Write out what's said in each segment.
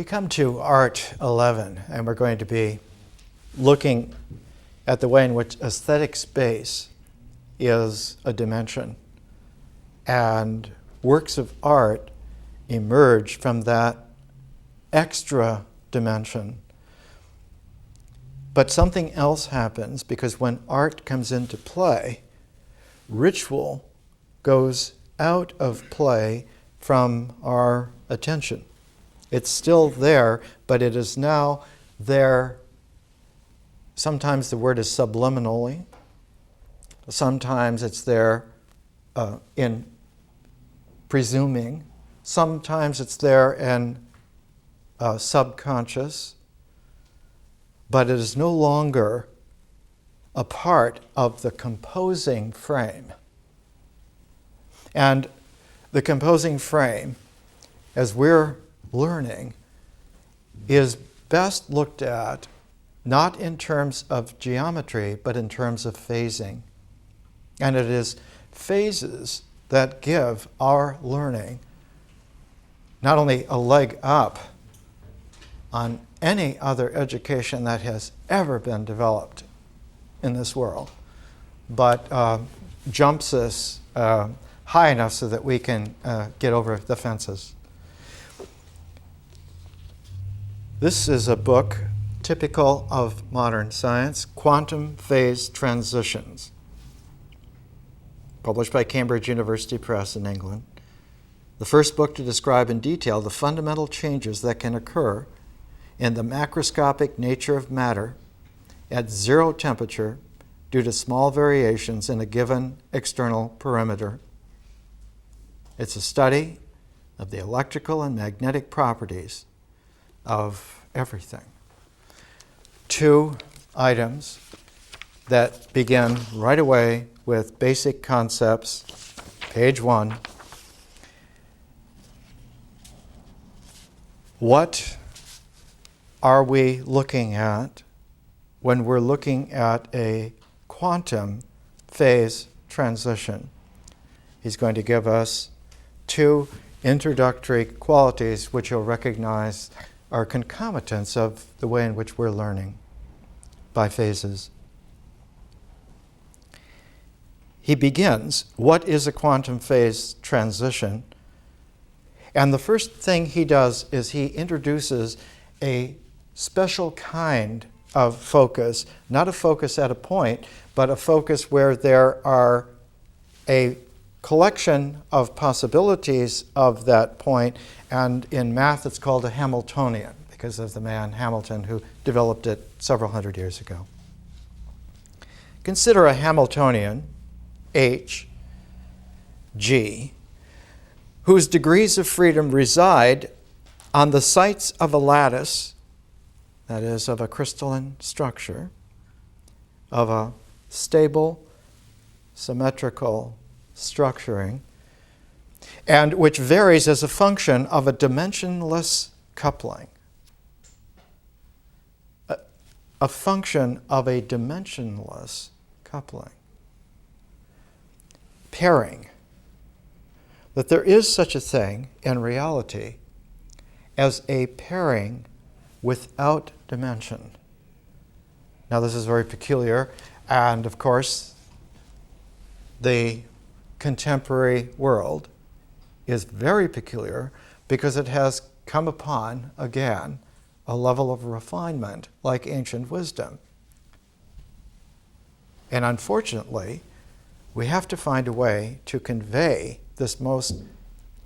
come to Art 11, and we're going to be looking at the way in which aesthetic space is a dimension, and works of art emerge from that extra dimension. But something else happens, because when art comes into play, ritual goes out of play from our attention. It's still there, but it is now there. Sometimes the word is subliminally. Sometimes it's there in presuming. Sometimes it's there in subconscious. But it is no longer a part of the composing frame. And the composing frame, as we're learning, is best looked at not in terms of geometry, but in terms of phasing. And it is phases that give our learning not only a leg up on any other education that has ever been developed in this world, but jumps us high enough so that we can get over the fences. This is a book typical of modern science, Quantum Phase Transitions, published by Cambridge University Press in England. The first book to describe in detail the fundamental changes that can occur in the macroscopic nature of matter at zero temperature due to small variations in a given external perimeter. It's a study of the electrical and magnetic properties of everything. Two items that begin right away with basic concepts. Page 1. What are we looking at when we're looking at a quantum phase transition? He's going to give us two introductory qualities which you'll recognize are concomitants of the way in which we're learning by phases. He begins, what is a quantum phase transition? And the first thing he does is he introduces a special kind of focus, not a focus at a point, but a focus where there are a collection of possibilities of that point, and in math it's called a Hamiltonian, because of the man Hamilton who developed it several hundred years ago. Consider a Hamiltonian, H, G, whose degrees of freedom reside on the sites of a lattice, that is, of a crystalline structure, of a stable, symmetrical structuring, and which varies as a function of a dimensionless coupling. A function of a dimensionless coupling. Pairing. That there is such a thing in reality as a pairing without dimension. Now, this is very peculiar, and of course, the contemporary world is very peculiar because it has come upon, again, a level of refinement like ancient wisdom. And unfortunately, we have to find a way to convey this most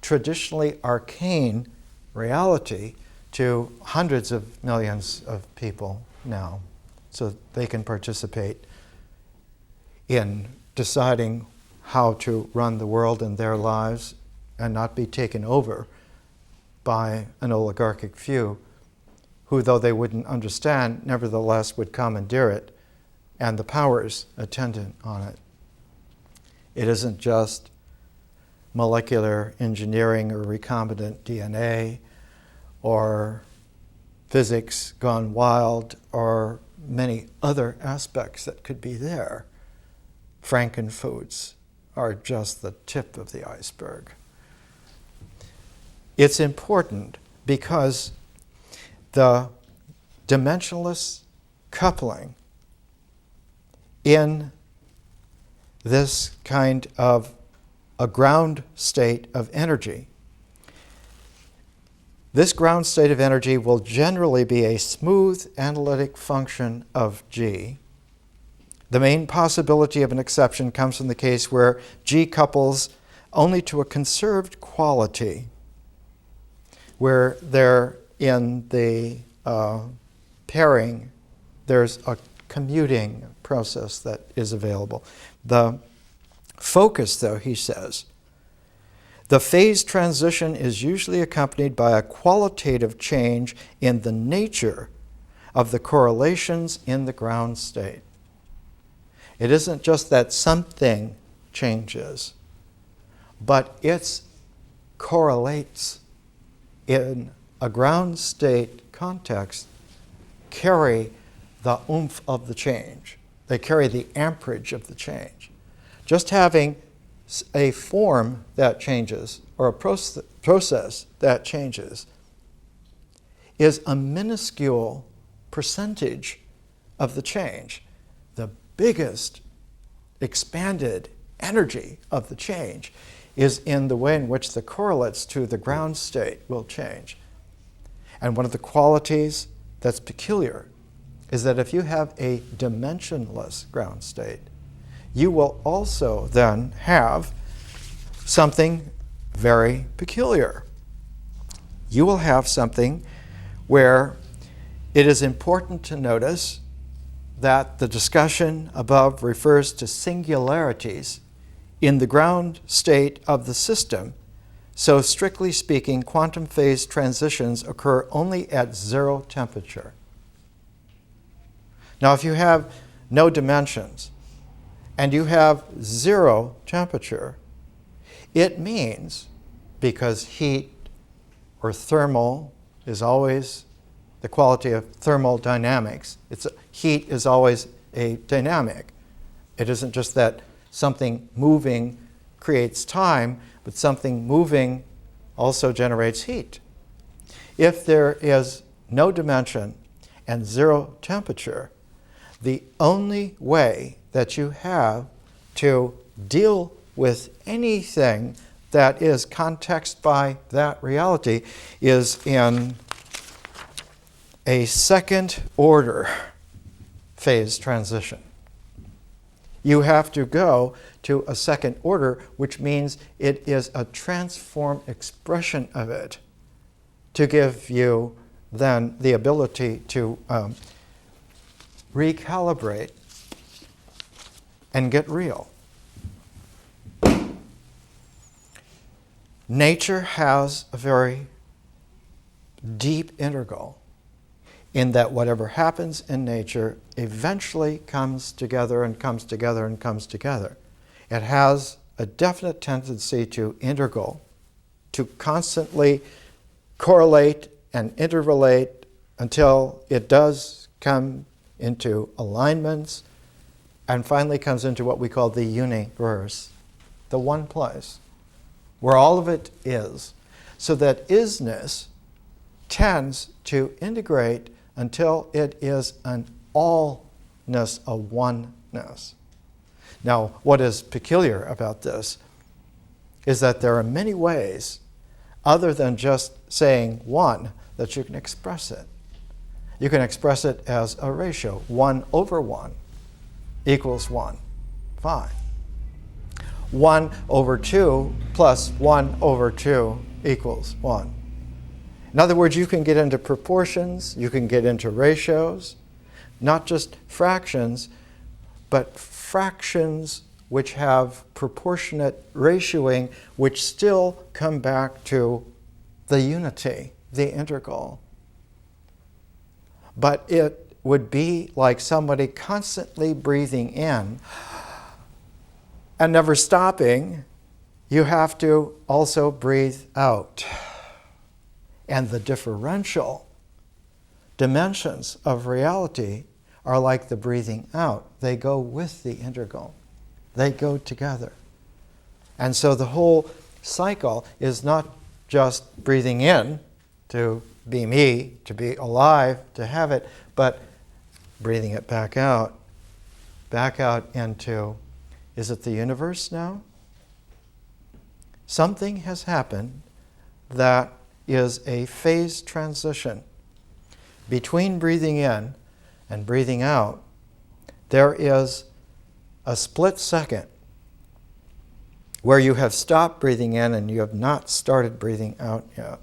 traditionally arcane reality to hundreds of millions of people now, so they can participate in deciding how to run the world and their lives and not be taken over by an oligarchic few who, though they wouldn't understand, nevertheless would commandeer it and the powers attendant on it. It isn't just molecular engineering or recombinant DNA or physics gone wild or many other aspects that could be there. Frankenfoods are just the tip of the iceberg. It's important because the dimensionless coupling in this kind of a ground state of energy. This ground state of energy will generally be a smooth analytic function of G. The main possibility of an exception comes from the case where G couples only to a conserved quality, where there in the pairing, there's a commuting process that is available. The focus, though, he says, the phase transition is usually accompanied by a qualitative change in the nature of the correlations in the ground state. It isn't just that something changes, but it correlates in a ground state context, carry the oomph of the change. They carry the amperage of the change. Just having a form that changes or a process that changes is a minuscule percentage of the change. The biggest expanded energy of the change is in the way in which the correlates to the ground state will change. And one of the qualities that's peculiar is that if you have a dimensionless ground state, you will also then have something very peculiar. You will have something where it is important to notice that the discussion above refers to singularities in the ground state of the system. So strictly speaking, quantum phase transitions occur only at zero temperature. Now, if you have no dimensions and you have zero temperature, it means, because heat or thermal is always the quality of thermodynamics, heat is always a dynamic. It isn't just that something moving creates time, but something moving also generates heat. If there is no dimension and zero temperature, the only way that you have to deal with anything that is context by that reality is in a second order phase transition. You have to go to a second order, which means it is a transformed expression of it to give you then the ability to recalibrate and get real. Nature has a very deep integral in that whatever happens in nature eventually comes together and comes together and comes together. It has a definite tendency to integral, to constantly correlate and interrelate until it does come into alignments and finally comes into what we call the universe, the one place where all of it is, so that isness tends to integrate until it is an allness, a oneness. Now, what is peculiar about this is that there are many ways, other than just saying one, that you can express it. You can express it as a ratio. 1 over 1 equals 1. Fine. 1 over 2 plus 1 over 2 equals 1. In other words, you can get into proportions, you can get into ratios, not just fractions, but fractions which have proportionate ratioing, which still come back to the unity, the integral. But it would be like somebody constantly breathing in and never stopping. You have to also breathe out. And the differential dimensions of reality are like the breathing out. They go with the integral. They go together. And so the whole cycle is not just breathing in to be me, to be alive, to have it, but breathing it back out into, is it the universe now? Something has happened that is a phase transition. Between breathing in and breathing out, there is a split second where you have stopped breathing in and you have not started breathing out yet.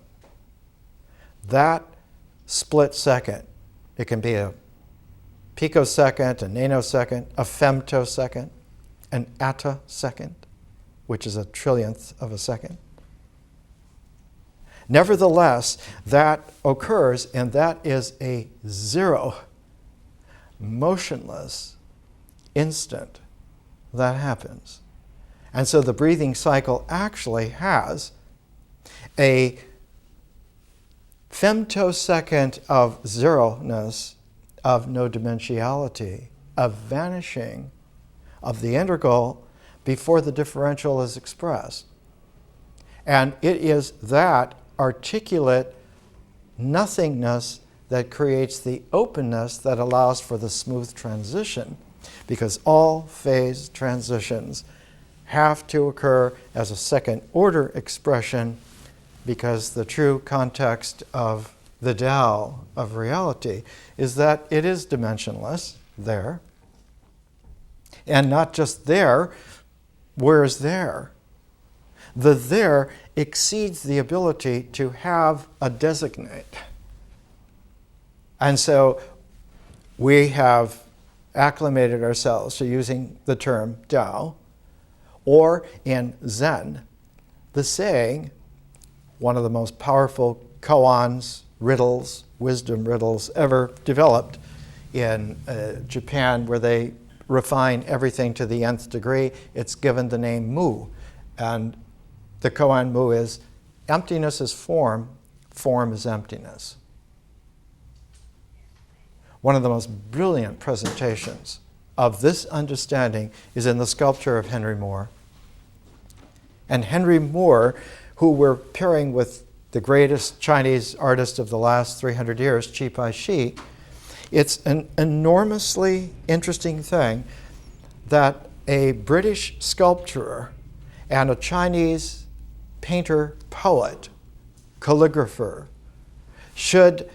That split second, it can be a picosecond, a nanosecond, a femtosecond, an attosecond, which is a trillionth of a second. Nevertheless, that occurs, and that is a zero, motionless instant that happens. And so the breathing cycle actually has a femtosecond of zeroness, of no dimensionality, of vanishing of the integral before the differential is expressed. And it is that articulate nothingness that creates the openness that allows for the smooth transition, because all phase transitions have to occur as a second order expression, because the true context of the Tao of reality is that it is dimensionless there. And not just there, where's there? The there exceeds the ability to have a designate. And so we have acclimated ourselves to using the term Tao, or in Zen, the saying, one of the most powerful koans, riddles, wisdom riddles ever developed in Japan, where they refine everything to the nth degree. It's given the name Mu. And the koan Mu is, emptiness is form, form is emptiness. One of the most brilliant presentations of this understanding is in the sculpture of Henry Moore. And Henry Moore, who we're pairing with the greatest Chinese artist of the last 300 years, Qi Pai Shi, it's an enormously interesting thing that a British sculptor and a Chinese painter, poet, calligrapher should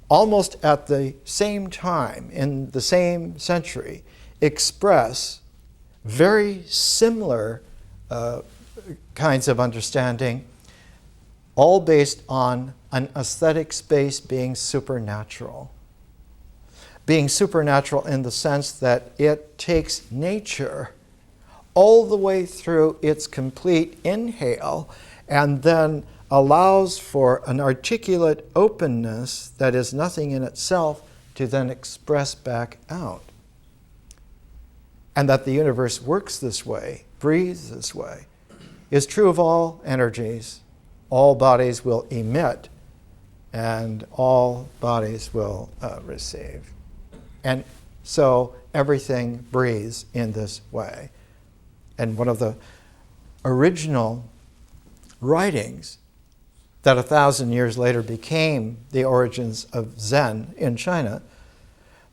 almost at the same time, in the same century, express very similar kinds of understanding, all based on an aesthetic space being supernatural. Being supernatural in the sense that it takes nature all the way through its complete inhale and then allows for an articulate openness that is nothing in itself to then express back out. And that the universe works this way, breathes this way, is true of all energies. All bodies will emit, and all bodies will receive. And so everything breathes in this way. And one of the original writings that 1,000 years later became the origins of Zen in China,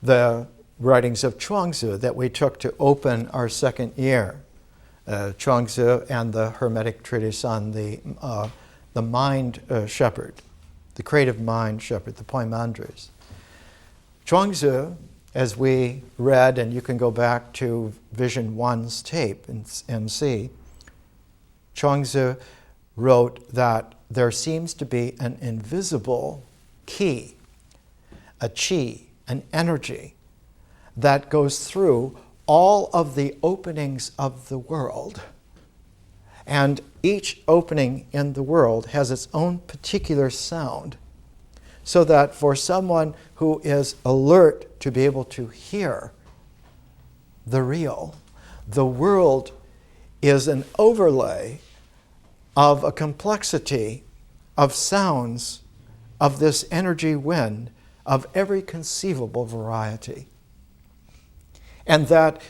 the writings of Chuangzi that we took to open our second year. Chuangzi and the Hermetic treatise on the mind shepherd, the creative mind shepherd, the Poimandres. Chuangzi, as we read, and you can go back to Vision 1's tape and see, Chuangzi wrote that there seems to be an invisible key, a qi, an energy that goes through all of the openings of the world. And each opening in the world has its own particular sound, so that for someone who is alert to be able to hear the real, the world is an overlay of a complexity of sounds of this energy wind of every conceivable variety. And that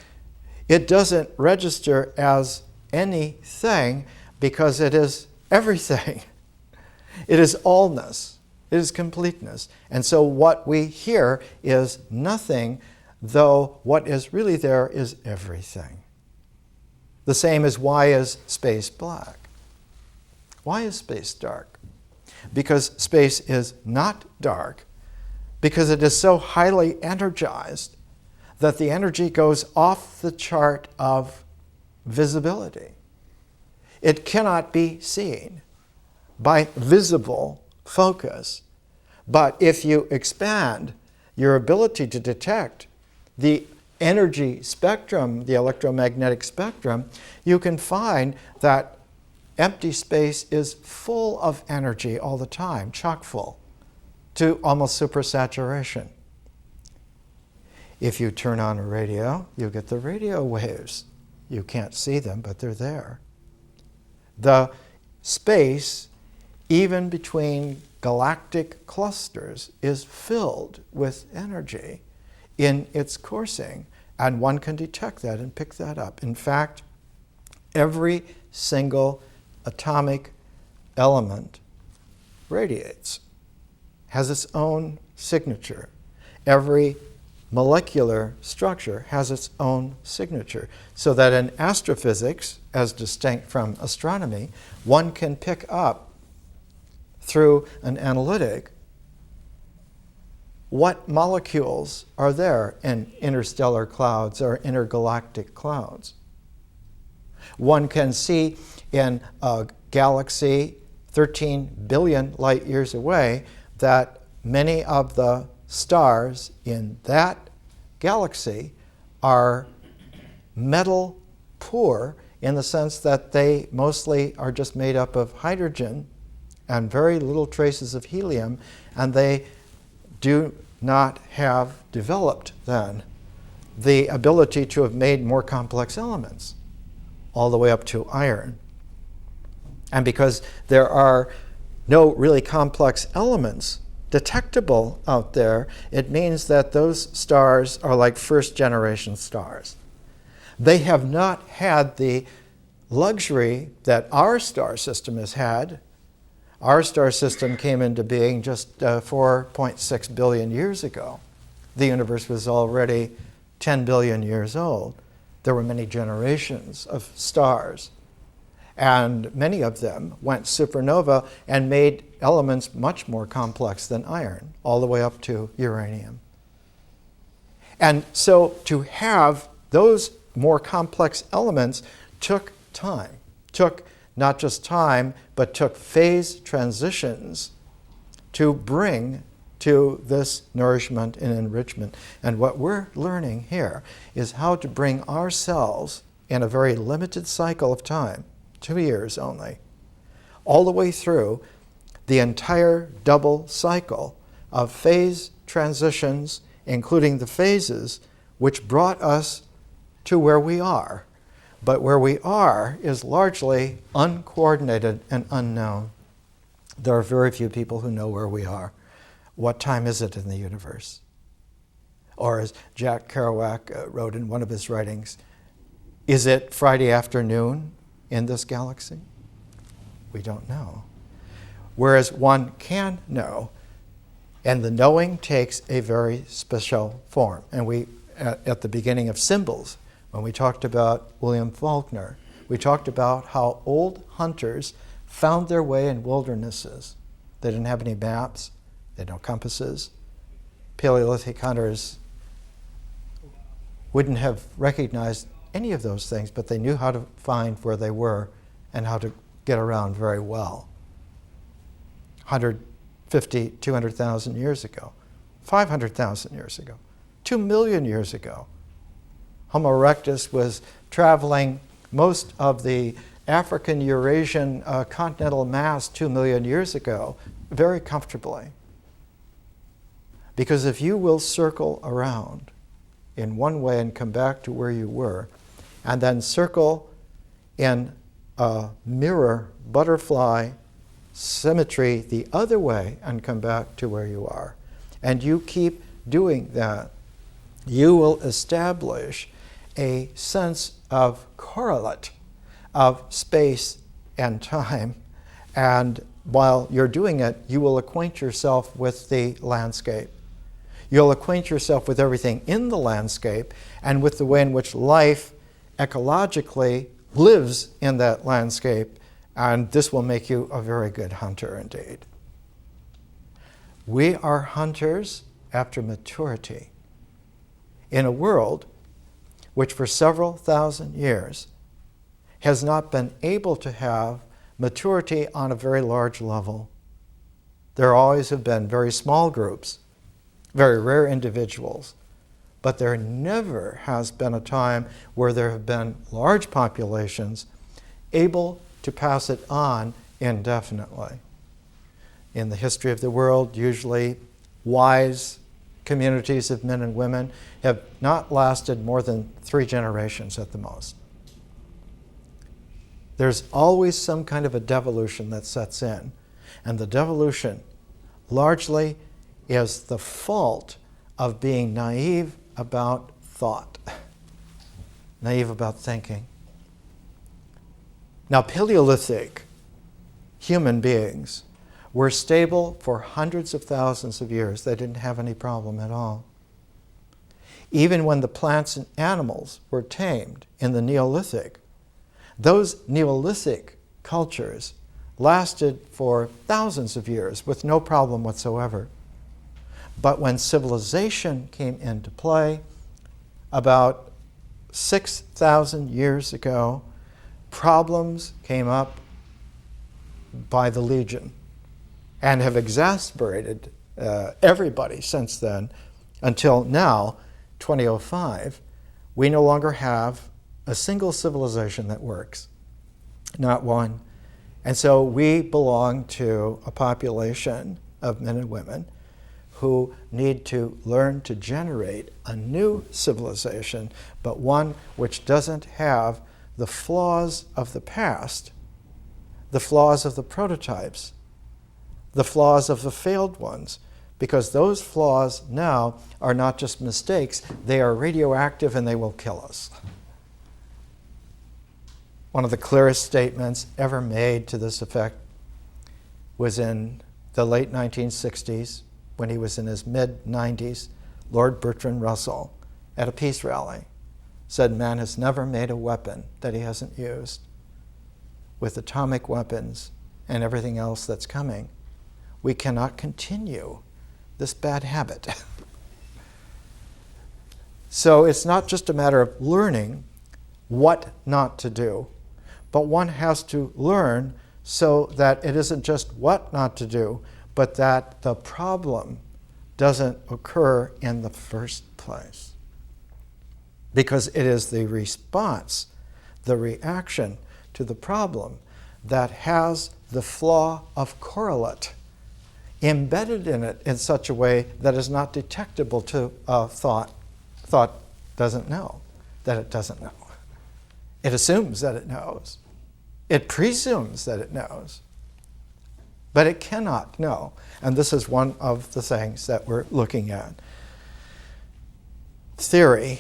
it doesn't register as anything because it is everything. It is allness. It is completeness. And so what we hear is nothing, though what is really there is everything. The same as why is space black? Why is space dark? Because space is not dark, because it is so highly energized that the energy goes off the chart of visibility. It cannot be seen by visible focus. But if you expand your ability to detect the energy spectrum, the electromagnetic spectrum, you can find that empty space is full of energy all the time, chock full, to almost supersaturation. If you turn on a radio, you get the radio waves. You can't see them, but they're there. The space, even between galactic clusters, is filled with energy in its coursing, and one can detect that and pick that up. In fact, every single atomic element radiates, has its own signature. Every molecular structure has its own signature, so that in astrophysics, as distinct from astronomy, one can pick up through an analytic what molecules are there in interstellar clouds or intergalactic clouds. One can see in a galaxy 13 billion light years away that many of the stars in that galaxy are metal poor, in the sense that they mostly are just made up of hydrogen and very little traces of helium, and they do not have developed then the ability to have made more complex elements, all the way up to iron. And because there are no really complex elements detectable out there, it means that those stars are like first-generation stars. They have not had the luxury that our star system has had. Our star system came into being just 4.6 billion years ago. The universe was already 10 billion years old. There were many generations of stars, and many of them went supernova and made elements much more complex than iron, all the way up to uranium. And so to have those more complex elements took time, took not just time, but took phase transitions to bring to this nourishment and enrichment. And what we're learning here is how to bring ourselves in a very limited cycle of time, 2 years only, all the way through the entire double cycle of phase transitions, including the phases which brought us to where we are. But where we are is largely uncoordinated and unknown. There are very few people who know where we are. What time is it in the universe? Or as Jack Kerouac wrote in one of his writings, is it Friday afternoon in this galaxy? We don't know. Whereas one can know, and the knowing takes a very special form. And we, at the beginning of Symbols, when we talked about William Faulkner, we talked about how old hunters found their way in wildernesses. They didn't have any maps, they had no compasses. Paleolithic hunters wouldn't have recognized any of those things, but they knew how to find where they were and how to get around very well. 150, 200,000 years ago, 500,000 years ago, 2 million years ago, Homo erectus was traveling most of the African Eurasian continental mass 2 million years ago very comfortably. Because if you will circle around in one way and come back to where you were, and then circle in a mirror butterfly symmetry the other way and come back to where you are, and you keep doing that, you will establish a sense of correlate of space and time, and while you're doing it, you will acquaint yourself with the landscape. You'll acquaint yourself with everything in the landscape and with the way in which life ecologically lives in that landscape, and this will make you a very good hunter indeed. We are hunters after maturity in a world which for several thousand years has not been able to have maturity on a very large level. There always have been very small groups, very rare individuals, but there never has been a time where there have been large populations able to pass it on indefinitely. In the history of the world, usually wise communities of men and women have not lasted more than 3 generations at the most. There's always some kind of a devolution that sets in, and the devolution largely is the fault of being naive about thought, naive about thinking. Now, Paleolithic human beings were stable for hundreds of thousands of years. They didn't have any problem at all. Even when the plants and animals were tamed in the Neolithic, those Neolithic cultures lasted for thousands of years with no problem whatsoever. But when civilization came into play about 6,000 years ago, problems came up by the legion and have exasperated everybody since then until now, 2005. We no longer have a single civilization that works, not one. And so we belong to a population of men and women who need to learn to generate a new civilization, but one which doesn't have the flaws of the past, the flaws of the prototypes, the flaws of the failed ones, because those flaws now are not just mistakes, they are radioactive and they will kill us. One of the clearest statements ever made to this effect was in the late 1960s, when he was in his mid-90s. Lord Bertrand Russell, at a peace rally, said man has never made a weapon that he hasn't used. With atomic weapons and everything else that's coming, we cannot continue this bad habit. So it's not just a matter of learning what not to do, but one has to learn so that it isn't just what not to do, but that the problem doesn't occur in the first place. Because it is the response, the reaction to the problem that has the flaw of correlate embedded in it in such a way that is not detectable to thought. Thought doesn't know that it doesn't know. It assumes that it knows. It presumes that it knows. But it cannot know. And this is one of the things that we're looking at. Theory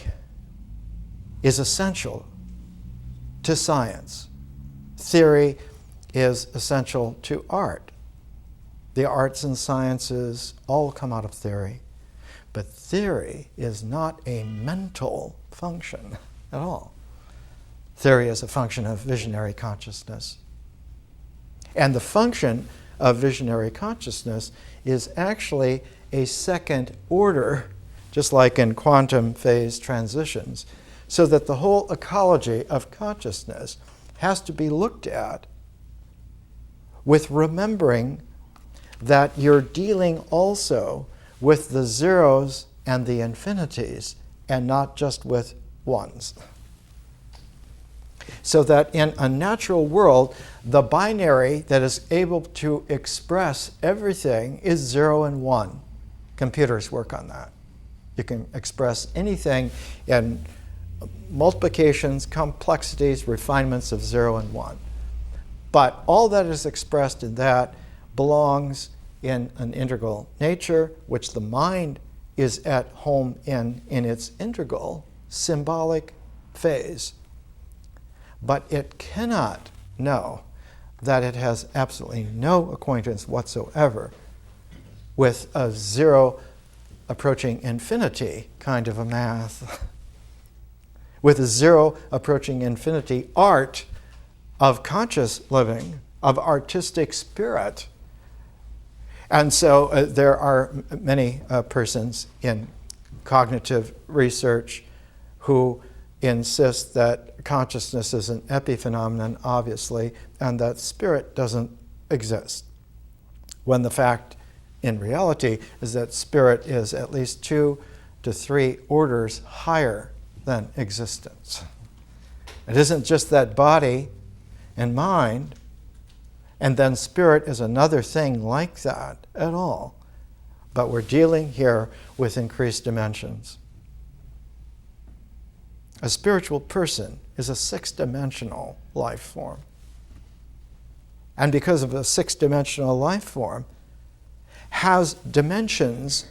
is essential to science. Theory is essential to art. The arts and sciences all come out of theory. But theory is not a mental function at all. Theory is a function of visionary consciousness. And the function of visionary consciousness is actually a second order, just like in quantum phase transitions, so that the whole ecology of consciousness has to be looked at with remembering that you're dealing also with the zeros and the infinities and not just with ones. So that in a natural world, the binary that is able to express everything is 0 and 1. Computers work on that. You can express anything in multiplications, complexities, refinements of 0 and 1. But all that is expressed in that belongs in an integral nature, which the mind is at home in its integral symbolic phase. But it cannot know that it has absolutely no acquaintance whatsoever with a zero approaching infinity kind of a math, with a zero approaching infinity art of conscious living, of artistic spirit. And so there are many persons in cognitive research who insist that consciousness is an epiphenomenon, obviously, and that spirit doesn't exist, when the fact in reality is that spirit is at least 2 to 3 orders higher than existence. It isn't just that body and mind, and then spirit is another thing like that at all. But we're dealing here with increased dimensions. A spiritual person is a 6-dimensional life form. And because of a 6-dimensional life form, has dimensions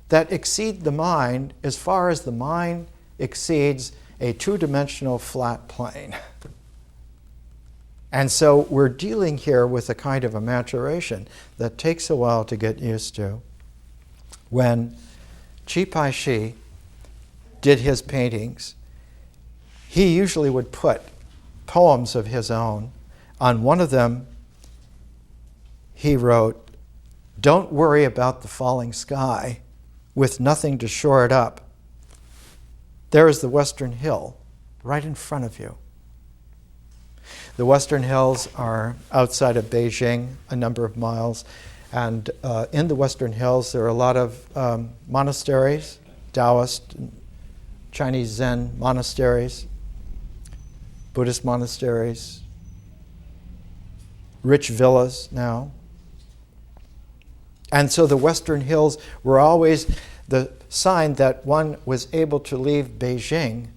that exceed the mind as far as the mind exceeds a 2-dimensional flat plane. And so we're dealing here with a kind of a maturation that takes a while to get used to. When Chi Pai Shi did his paintings, he usually would put poems of his own. On one of them, he wrote, "Don't worry about the falling sky with nothing to shore it up. There is the Western Hill right in front of you." The Western Hills are outside of Beijing, a number of miles. And in the Western Hills, there are a lot of monasteries, Taoist, Chinese Zen monasteries, Buddhist monasteries, rich villas now. And so the Western Hills were always the sign that one was able to leave Beijing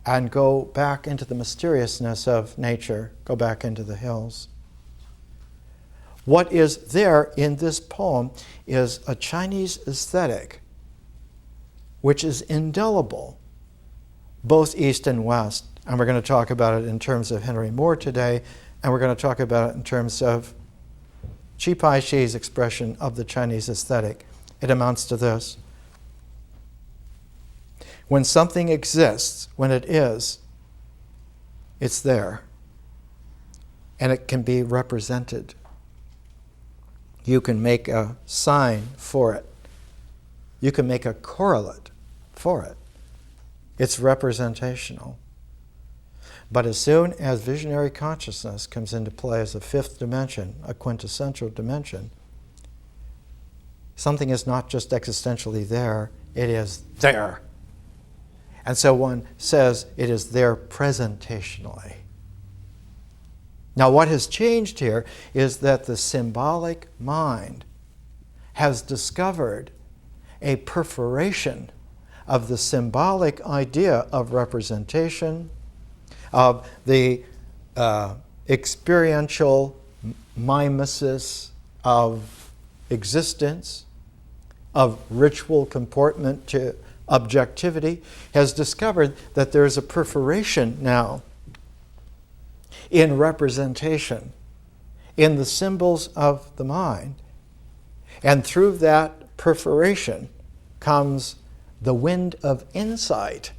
and go back into the mysteriousness of nature, go back into the hills. What is there in this poem is a Chinese aesthetic which is indelible, both East and West. And we're going to talk about it in terms of Henry Moore today, and we're going to talk about it in terms of Chi Pai Shi's expression of the Chinese aesthetic. It amounts to this. When something exists, when it is, it's there. And it can be represented. You can make a sign for it. You can make a correlate for it. It's representational. But as soon as visionary consciousness comes into play as a 5th dimension, a quintessential dimension, something is not just existentially there, it is there. And so one says it is there presentationally. Now, what has changed here is that the symbolic mind has discovered a perforation of the symbolic idea of representation, of the experiential mimesis of existence, of ritual comportment to objectivity, has discovered that there is a perforation now in representation, in the symbols of the mind. And through that perforation comes the wind of insight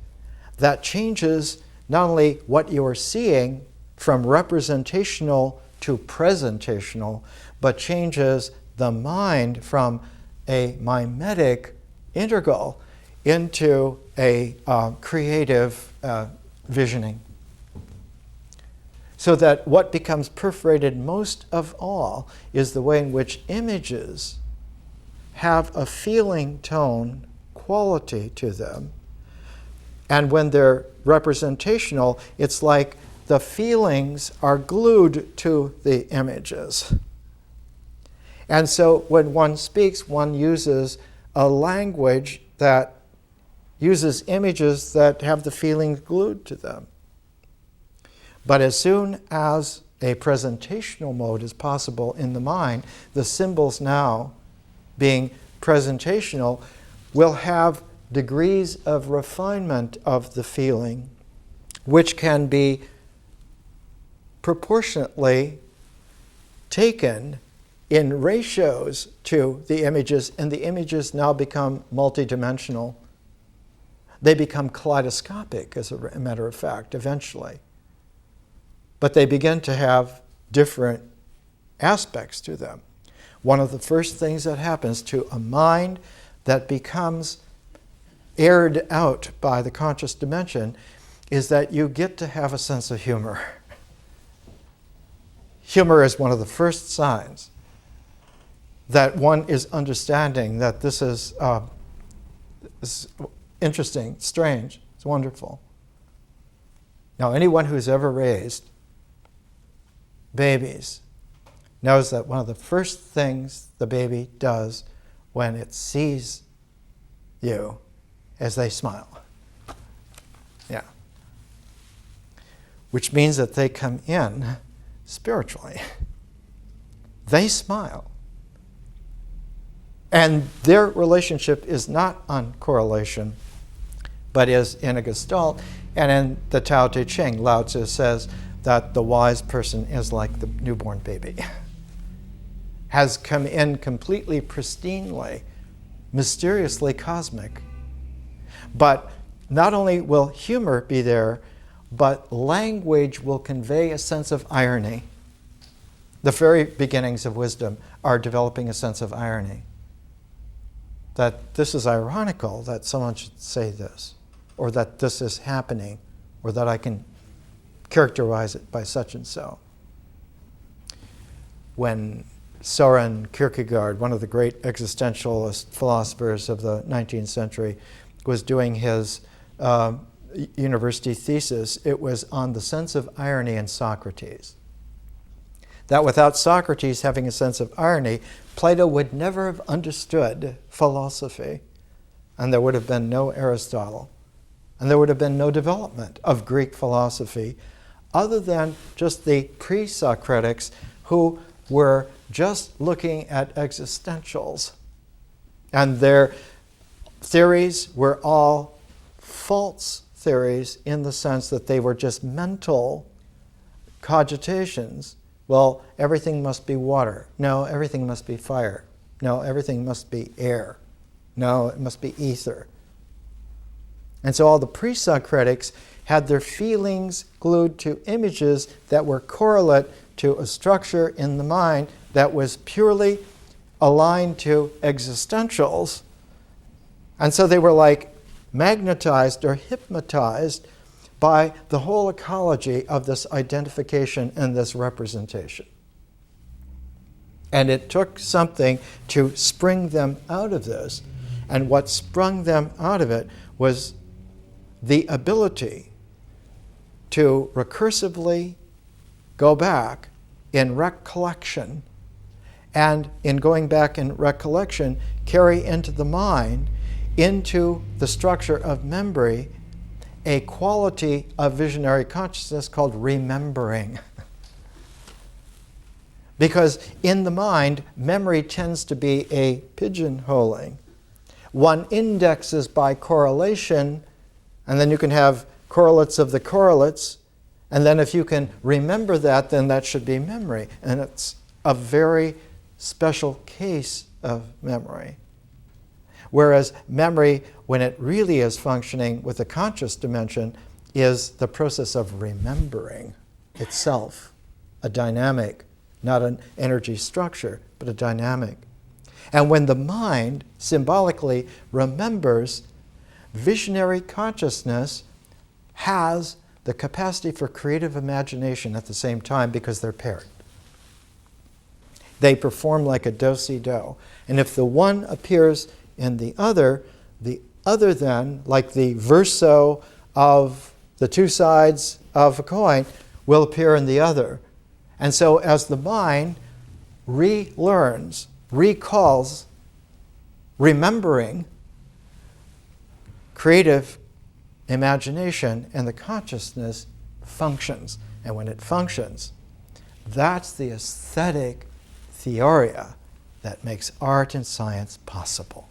that changes not only what you are seeing from representational to presentational, but changes the mind from a mimetic integral into a creative visioning. So that what becomes perforated most of all is the way in which images have a feeling tone quality to them. And when they're representational, it's like the feelings are glued to the images. And so when one speaks, one uses a language that uses images that have the feelings glued to them. But as soon as a presentational mode is possible in the mind, the symbols now, being presentational, will have degrees of refinement of the feeling, which can be proportionately taken in ratios to the images, and the images now become multidimensional. They become kaleidoscopic, as a matter of fact, eventually. But they begin to have different aspects to them. One of the first things that happens to a mind that becomes aired out by the conscious dimension is that you get to have a sense of humor. Humor is one of the first signs that one is understanding that this is interesting, strange, it's wonderful. Now, anyone who's ever raised babies knows that one of the first things the baby does when it sees you is they smile. Yeah. Which means that they come in spiritually. They smile. And their relationship is not on correlation, but is in a gestalt. And in the Tao Te Ching, Lao Tzu says that the wise person is like the newborn baby. Has come in completely pristinely, mysteriously cosmic. But not only will humor be there, but language will convey a sense of irony. The very beginnings of wisdom are developing a sense of irony. That this is ironical that someone should say this, or that this is happening, or that I can characterize it by such and so. When Søren Kierkegaard, one of the great existentialist philosophers of the 19th century, was doing his university thesis, it was on the sense of irony in Socrates. That without Socrates having a sense of irony, Plato would never have understood philosophy, and there would have been no Aristotle, and there would have been no development of Greek philosophy other than just the pre-Socratics who were just looking at existentials. And their theories were all false theories in the sense that they were just mental cogitations. Well, everything must be water. No, everything must be fire. No, everything must be air. No, it must be ether. And so all the pre-Socratics had their feelings glued to images that were correlate to a structure in the mind that was purely aligned to existentials. And so they were like magnetized or hypnotized by the whole ecology of this identification and this representation. And it took something to spring them out of this. And what sprung them out of it was the ability to recursively go back in recollection, and in going back in recollection, carry into the mind, into the structure of memory, a quality of visionary consciousness called remembering. Because in the mind, memory tends to be a pigeonholing. One indexes by correlation, and then you can have correlates of the correlates, and then if you can remember that, then that should be memory. And it's a very special case of memory. Whereas memory, when it really is functioning with a conscious dimension, is the process of remembering itself, a dynamic, not an energy structure, but a dynamic. And when the mind symbolically remembers, visionary consciousness has the capacity for creative imagination at the same time because they're paired. They perform like a do-si-do. And if the one appears in the other then, like the verso of the two sides of a coin, will appear in the other. And so as the mind relearns, recalls, remembering, creative imagination and the consciousness functions. And when it functions, that's the aesthetic theoria that makes art and science possible.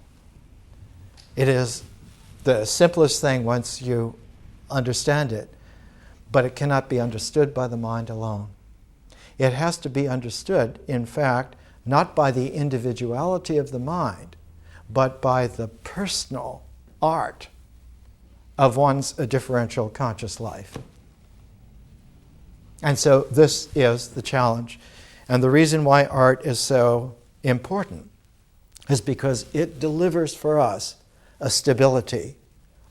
It is the simplest thing once you understand it, but it cannot be understood by the mind alone. It has to be understood, in fact, not by the individuality of the mind, but by the personal art of one's differential conscious life. And so this is the challenge. And the reason why art is so important is because it delivers for us a stability,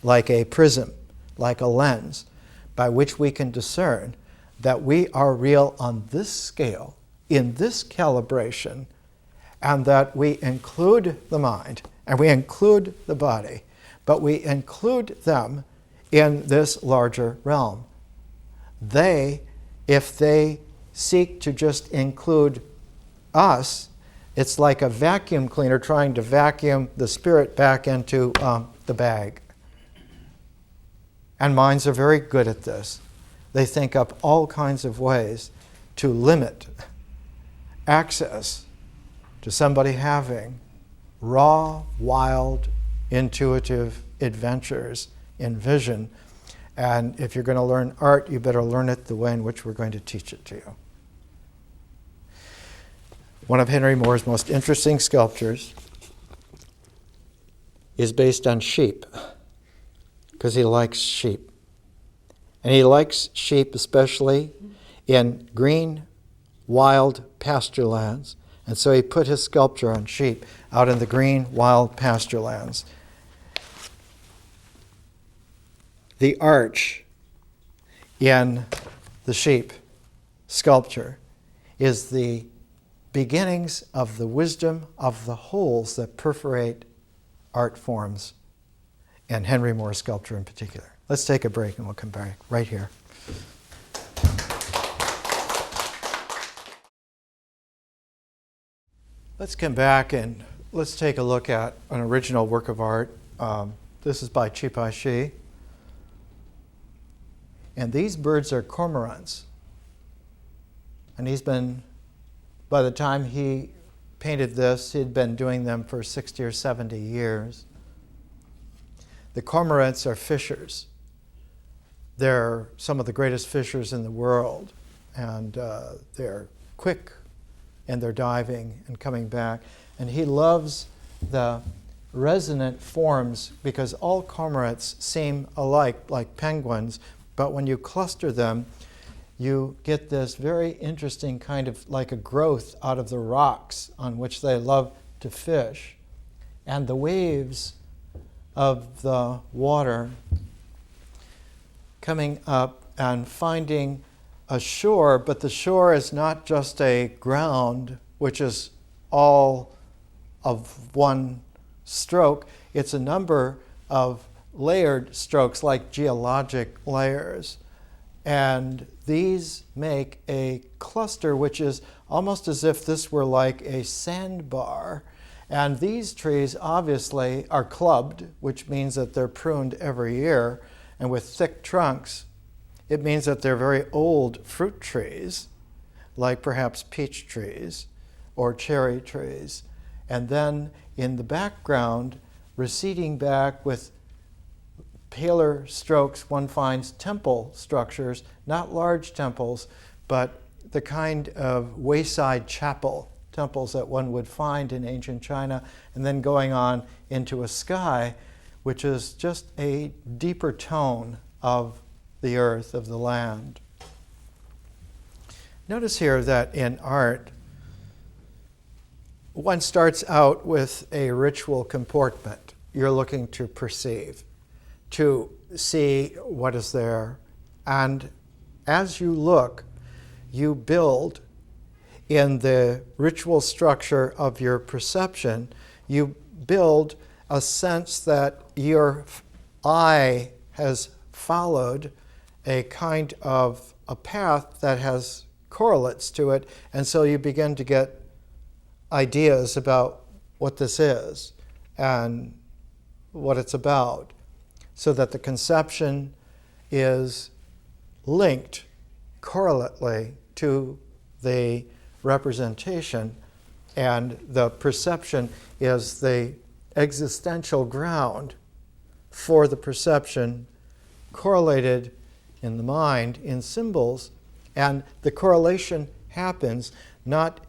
like a prism, like a lens, by which we can discern that we are real on this scale, in this calibration, and that we include the mind, and we include the body, but we include them in this larger realm. If they seek to just include us, it's like a vacuum cleaner trying to vacuum the spirit back into the bag. And minds are very good at this. They think up all kinds of ways to limit access to somebody having raw, wild, intuitive adventures in vision. And if you're going to learn art, you better learn it the way in which we're going to teach it to you. One of Henry Moore's most interesting sculptures is based on sheep, because he likes sheep. And he likes sheep especially in green, wild pasture lands. And so he put his sculpture on sheep out in the green, wild pasture lands. The arch in the sheep sculpture is the beginnings of the wisdom of the holes that perforate art forms, and Henry Moore's sculpture in particular. Let's take a break and we'll come back right here. Let's come back and let's take a look at an original work of art. This is by Chipai Shi. And these birds are cormorants. And by the time he painted this, he'd been doing them for 60 or 70 years. The cormorants are fishers. They're some of the greatest fishers in the world. And they're quick in their diving and coming back. And he loves the resonant forms because all cormorants seem alike, like penguins, but when you cluster them, you get this very interesting kind of like a growth out of the rocks on which they love to fish. And the waves of the water coming up and finding a shore, but the shore is not just a ground, which is all of one stroke. It's a number of layered strokes, like geologic layers. And these make a cluster which is almost as if this were like a sandbar. And these trees obviously are clubbed, which means that they're pruned every year. And with thick trunks, it means that they're very old fruit trees, like perhaps peach trees or cherry trees. And then in the background, receding back with paler strokes, one finds temple structures, not large temples, but the kind of wayside chapel temples that one would find in ancient China, and then going on into a sky, which is just a deeper tone of the earth, of the land. Notice here that in art, one starts out with a ritual comportment. You're looking to perceive, to see what is there. And as you look, you build in the ritual structure of your perception, you build a sense that your eye has followed a kind of a path that has correlates to it, and so you begin to get ideas about what this is and what it's about, so that the conception is linked correlately to the representation, and the perception is the existential ground for the perception correlated in the mind in symbols, and the correlation happens not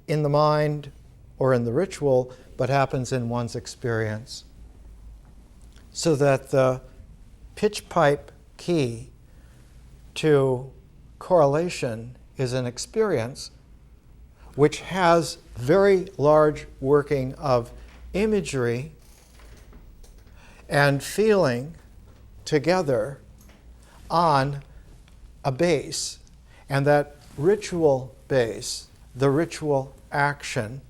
in the mind or in the ritual, but happens in one's experience. So that the pitch pipe key to correlation is an experience which has very large working of imagery and feeling together on a base. And that ritual base, the ritual action,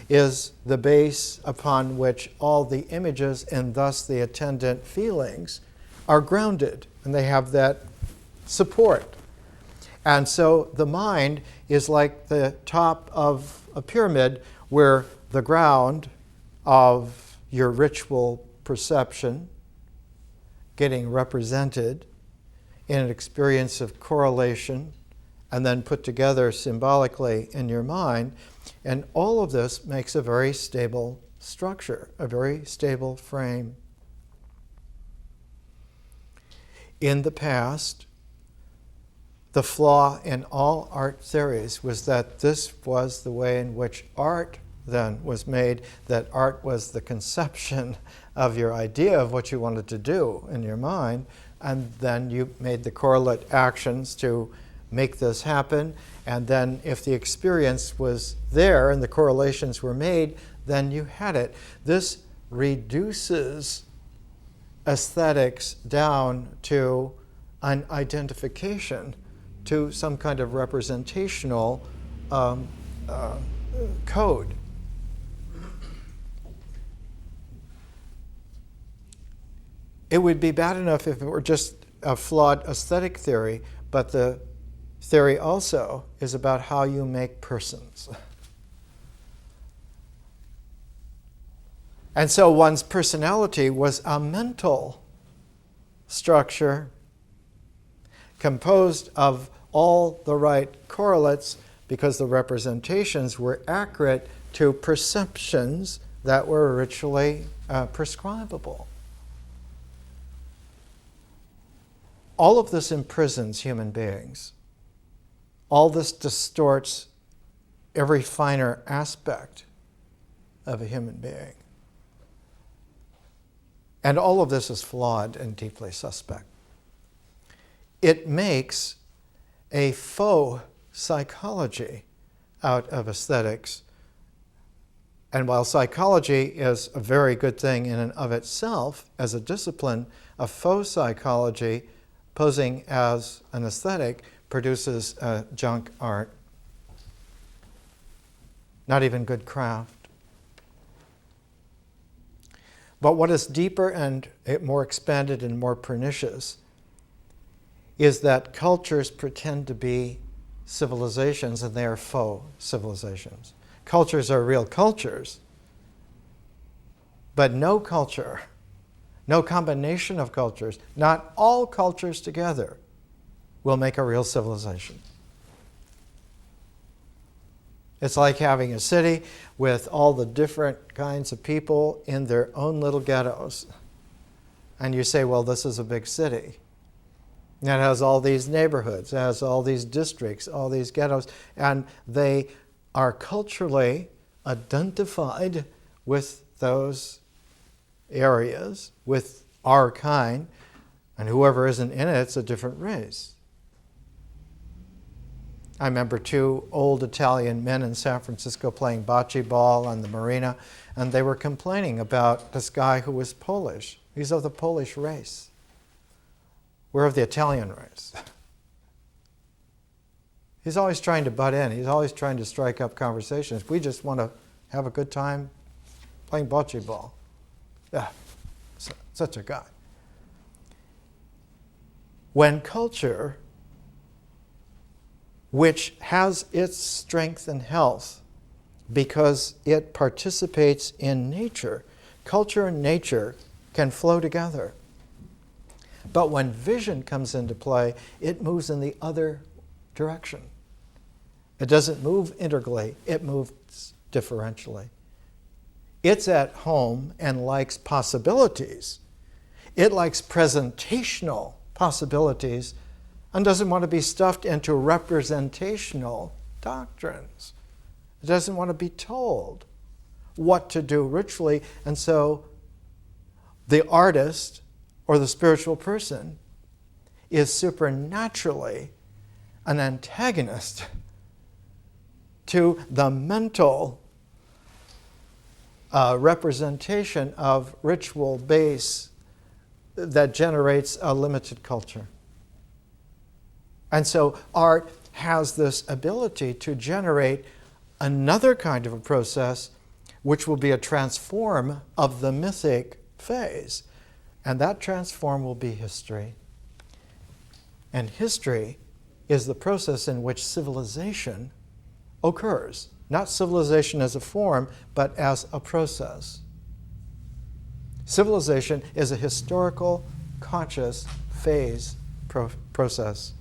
is the base upon which all the images and thus the attendant feelings are grounded, and they have that support. And so the mind is like the top of a pyramid where the ground of your ritual perception getting represented in an experience of correlation and then put together symbolically in your mind. And all of this makes a very stable structure, a very stable frame. In the past, the flaw in all art theories was that this was the way in which art then was made, that art was the conception of your idea of what you wanted to do in your mind, and then you made the correlate actions to make this happen, and then if the experience was there and the correlations were made, then you had it. This reduces aesthetics down to an identification, to some kind of representational code. It would be bad enough if it were just a flawed aesthetic theory, but the theory also is about how you make persons. And so one's personality was a mental structure composed of all the right correlates because the representations were accurate to perceptions that were ritually prescribable. All of this imprisons human beings. All this distorts every finer aspect of a human being. And all of this is flawed and deeply suspect. It makes a faux psychology out of aesthetics. And while psychology is a very good thing in and of itself as a discipline, a faux psychology posing as an aesthetic produces junk art, not even good craft. But what is deeper and more expanded and more pernicious is that cultures pretend to be civilizations and they are faux civilizations. Cultures are real cultures, but no culture, no combination of cultures, not all cultures together will make a real civilization. It's like having a city with all the different kinds of people in their own little ghettos. And you say, well, this is a big city. It has all these neighborhoods, it has all these districts, all these ghettos, and they are culturally identified with those areas, with our kind, and whoever isn't in it's a different race. I remember two old Italian men in San Francisco playing bocce ball on the marina, and they were complaining about this guy who was Polish. He's of the Polish race. We're of the Italian race. He's always trying to butt in. He's always trying to strike up conversations. We just want to have a good time playing bocce ball. Yeah, such a guy. When culture, which has its strength and health because it participates in nature, culture and nature can flow together. But when vision comes into play, it moves in the other direction. It doesn't move integrally, it moves differentially. It's at home and likes possibilities. It likes presentational possibilities and doesn't want to be stuffed into representational doctrines. It doesn't want to be told what to do ritually. And so the artist or the spiritual person is supernaturally an antagonist to the mental representation of ritual base that generates a limited culture. And so art has this ability to generate another kind of a process which will be a transform of the mythic phase. And that transform will be history. And history is the process in which civilization occurs. Not civilization as a form, but as a process. Civilization is a historical, conscious phase process.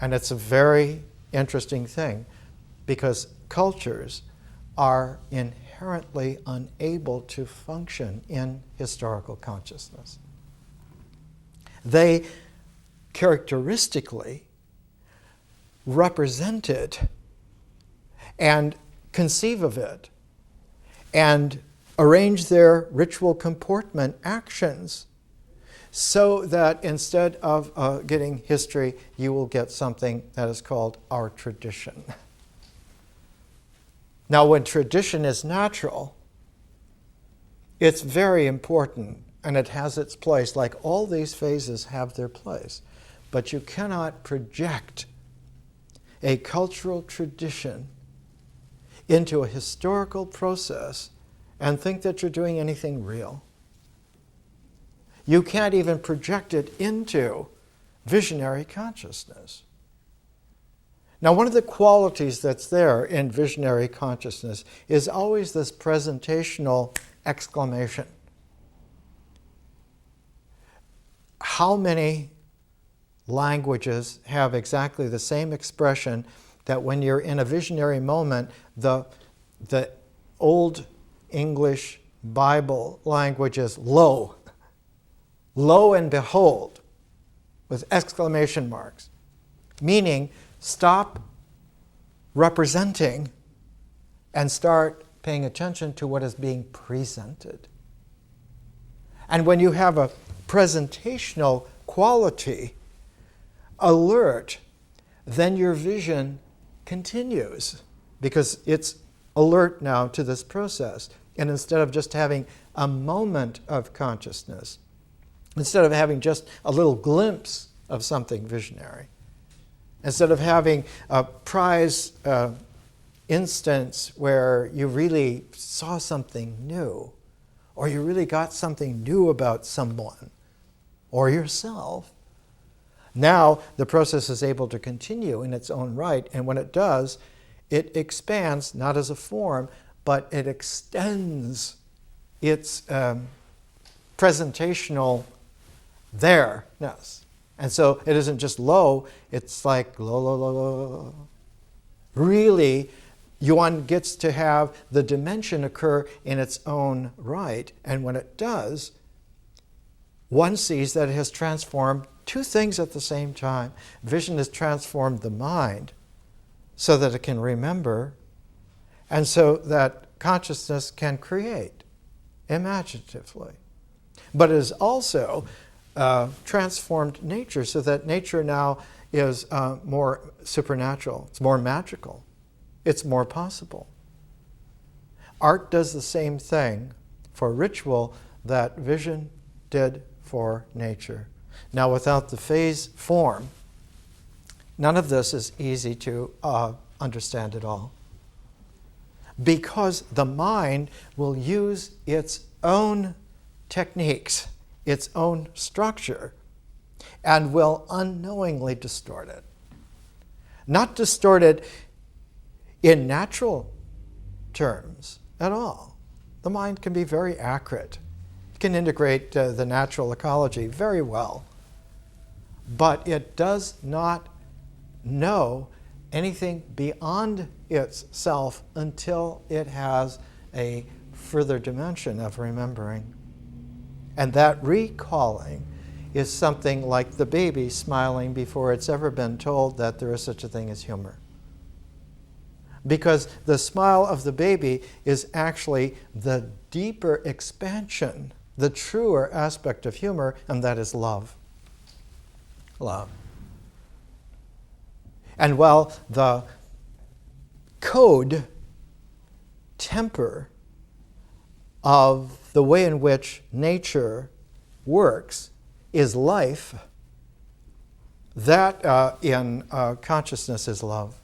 And it's a very interesting thing because cultures are inherently unable to function in historical consciousness. They characteristically represent it and conceive of it and arrange their ritual comportment actions so that instead of getting history, you will get something that is called our tradition. Now, when tradition is natural, it's very important and it has its place, like all these phases have their place. But you cannot project a cultural tradition into a historical process and think that you're doing anything real. You can't even project it into visionary consciousness. Now, one of the qualities that's there in visionary consciousness is always this presentational exclamation. How many languages have exactly the same expression that when you're in a visionary moment, the Old English Bible language is lo. Lo and behold, with exclamation marks, meaning stop representing and start paying attention to what is being presented. And when you have a presentational quality, alert, then your vision continues because it's alert now to this process. And instead of just having a moment of consciousness, instead of having just a little glimpse of something visionary, instead of having a prize instance where you really saw something new, or you really got something new about someone or yourself, now the process is able to continue in its own right. And when it does, it expands, not as a form, but it extends its presentational there-ness. And so it isn't just low, it's like low, low, low, low, low. Really, one gets to have the dimension occur in its own right. And when it does, one sees that it has transformed two things at the same time. Vision has transformed the mind so that it can remember, and so that consciousness can create imaginatively. But it has also transformed nature so that nature now is more supernatural, it's more magical, it's more possible. Art does the same thing for ritual that vision did for nature. Now, without the phase form, none of this is easy to understand at all. Because the mind will use its own techniques, its own structure, and will unknowingly distort it. Not distort it in natural terms at all. The mind can be very accurate. It can integrate the natural ecology very well. But it does not know anything beyond itself until it has a further dimension of remembering. And that recalling is something like the baby smiling before it's ever been told that there is such a thing as humor. because the smile of the baby is actually the deeper expansion, the truer aspect of humor, and that is love. Love. And while the code, temper of the way in which nature works is life, that in consciousness is love.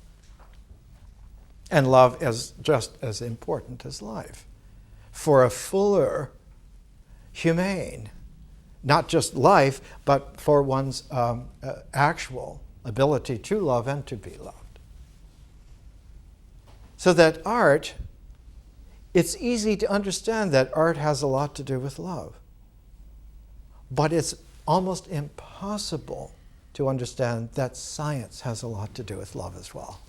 And love is just as important as life. For a fuller, humane, not just life, but for one's actual ability to love and to be loved. So that art, it's easy to understand that art has a lot to do with love. But it's almost impossible to understand that science has a lot to do with love as well.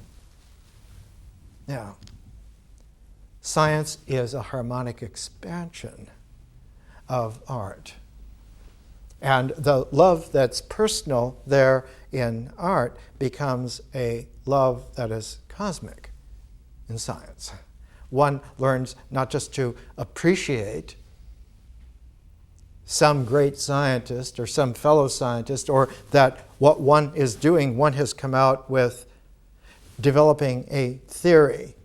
Yeah. Science is a harmonic expansion of art. And the love that's personal there in art becomes a love that is cosmic in science. One learns not just to appreciate some great scientist or some fellow scientist, or that what one is doing, one has come out with developing a theory.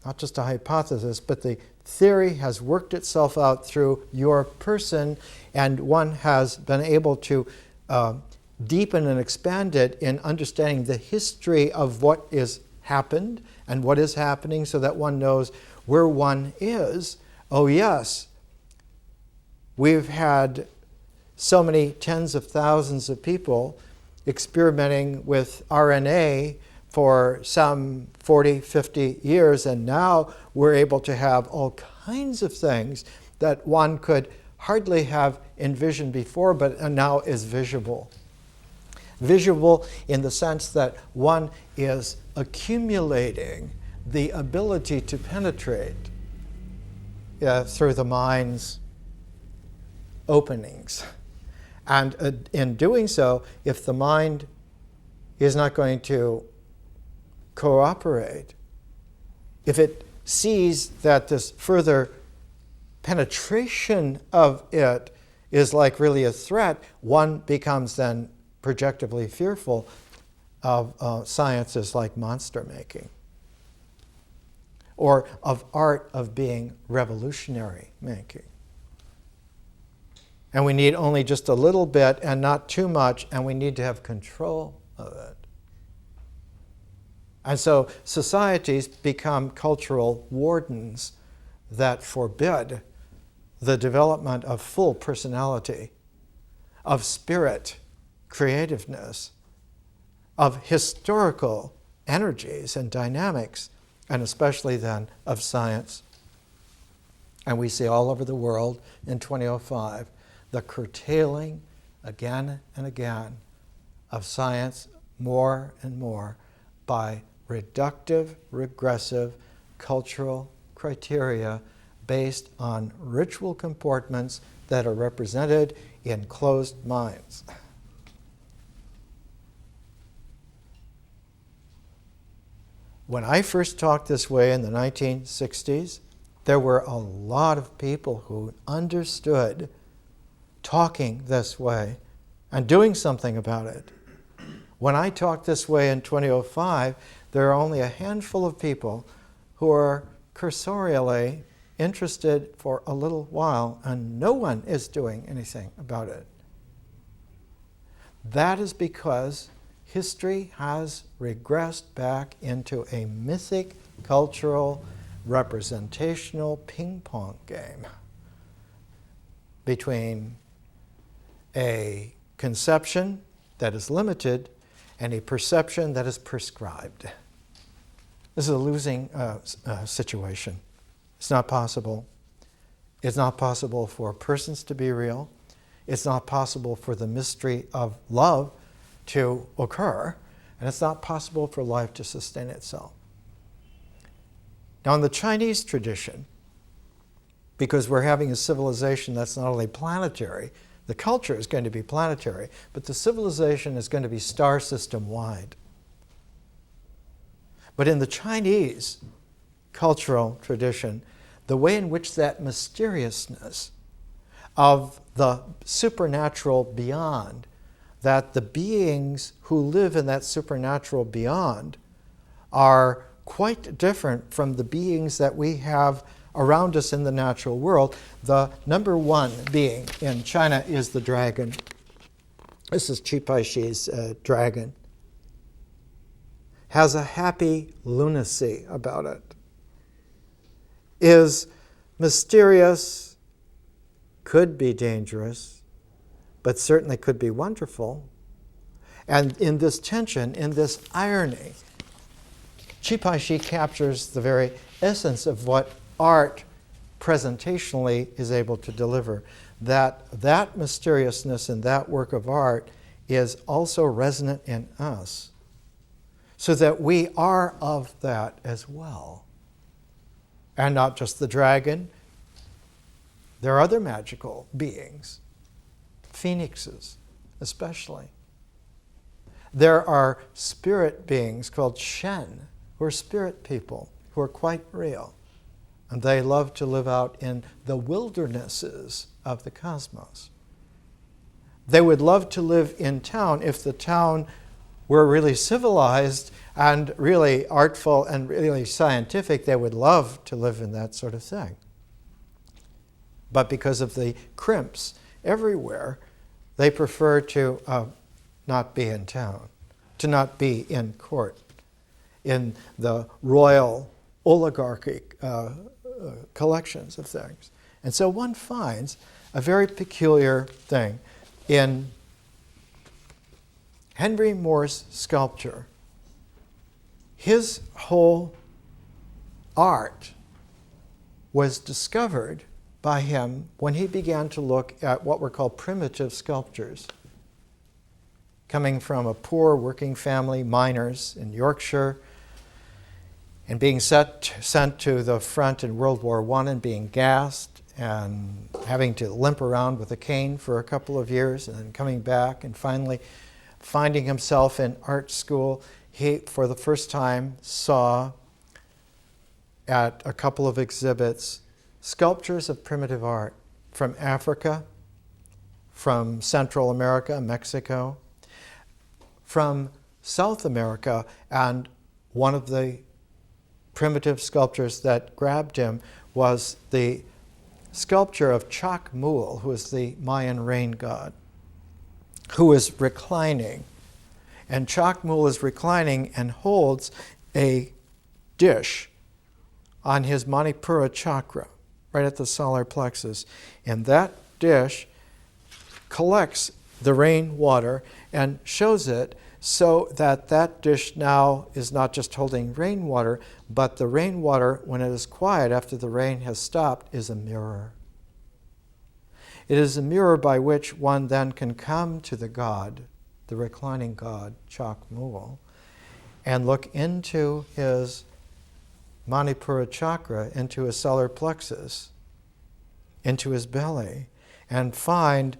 Not just a hypothesis, but the theory has worked itself out through your person, and one has been able to deepen and expand it in understanding the history of what is happened and what is happening, so that one knows where one is. Oh yes, we've had so many tens of thousands of people experimenting with RNA for some 40, 50 years, and now we're able to have all kinds of things that one could hardly have envisioned before, but now is visible. Visible in the sense that one is accumulating the ability to penetrate through the mind's openings. And in doing so, if the mind is not going to cooperate, if it sees that this further penetration of it is like really a threat, one becomes then projectively fearful of sciences like monster making, or of art of being revolutionary making. And we need only just a little bit and not too much, and we need to have control of it. And so societies become cultural wardens that forbid the development of full personality, of spirit, creativeness, of historical energies and dynamics, and especially then of science. And we see all over the world in 2005 the curtailing again and again of science more and more by reductive, regressive cultural criteria based on ritual comportments that are represented in closed minds. When I first talked this way in the 1960s, there were a lot of people who understood talking this way and doing something about it. When I talk this way in 2005, there are only a handful of people who are cursorially interested for a little while, and no one is doing anything about it. That is because history has regressed back into a mythic, cultural, representational ping-pong game between a conception that is limited and a perception that is prescribed. This is a losing situation. It's not possible. It's not possible for persons to be real. It's not possible for the mystery of love to occur. And it's not possible for life to sustain itself. Now, in the Chinese tradition, because we're having a civilization that's not only planetary, the culture is going to be planetary, but the civilization is going to be star system wide. But in the Chinese cultural tradition, the way in which that mysteriousness of the supernatural beyond, that the beings who live in that supernatural beyond are quite different from the beings that we have around us in the natural world. The number one being in China is the dragon. This is Qi Shi's dragon. Has a happy lunacy about it. Is mysterious, could be dangerous, but certainly could be wonderful. And in this tension, in this irony, Qi Shi captures the very essence of what art presentationally is able to deliver. That mysteriousness in that work of art is also resonant in us, so that we are of that as well. And not just the dragon. There are other magical beings, phoenixes especially. There are spirit beings called Shen, who are spirit people, who are quite real. And they love to live out in the wildernesses of the cosmos. They would love to live in town if the town were really civilized and really artful and really scientific. They would love to live in that sort of thing. But because of the crimps everywhere, they prefer to not be in town, to not be in court, in the royal oligarchic collections of things. And so one finds a very peculiar thing in Henry Moore's sculpture. His whole art was discovered by him when he began to look at what were called primitive sculptures, coming from a poor working family, miners in Yorkshire, and being sent to the front in World War I and being gassed and having to limp around with a cane for a couple of years and then coming back and finally finding himself in art school. He, for the first time, saw at a couple of exhibits sculptures of primitive art from Africa, from Central America, Mexico, from South America, and one of the primitive sculptures that grabbed him was the sculpture of Chacmul, who is the Mayan rain god, who is reclining. And Chacmul is reclining and holds a dish on his Manipura chakra, right at the solar plexus. And that dish collects the rain water and shows it so that that dish now is not just holding rainwater, but the rainwater, when it is quiet after the rain has stopped, is a mirror. It is a mirror by which one then can come to the god, the reclining god, Chacmul, and look into his Manipura chakra, into his solar plexus, into his belly, and find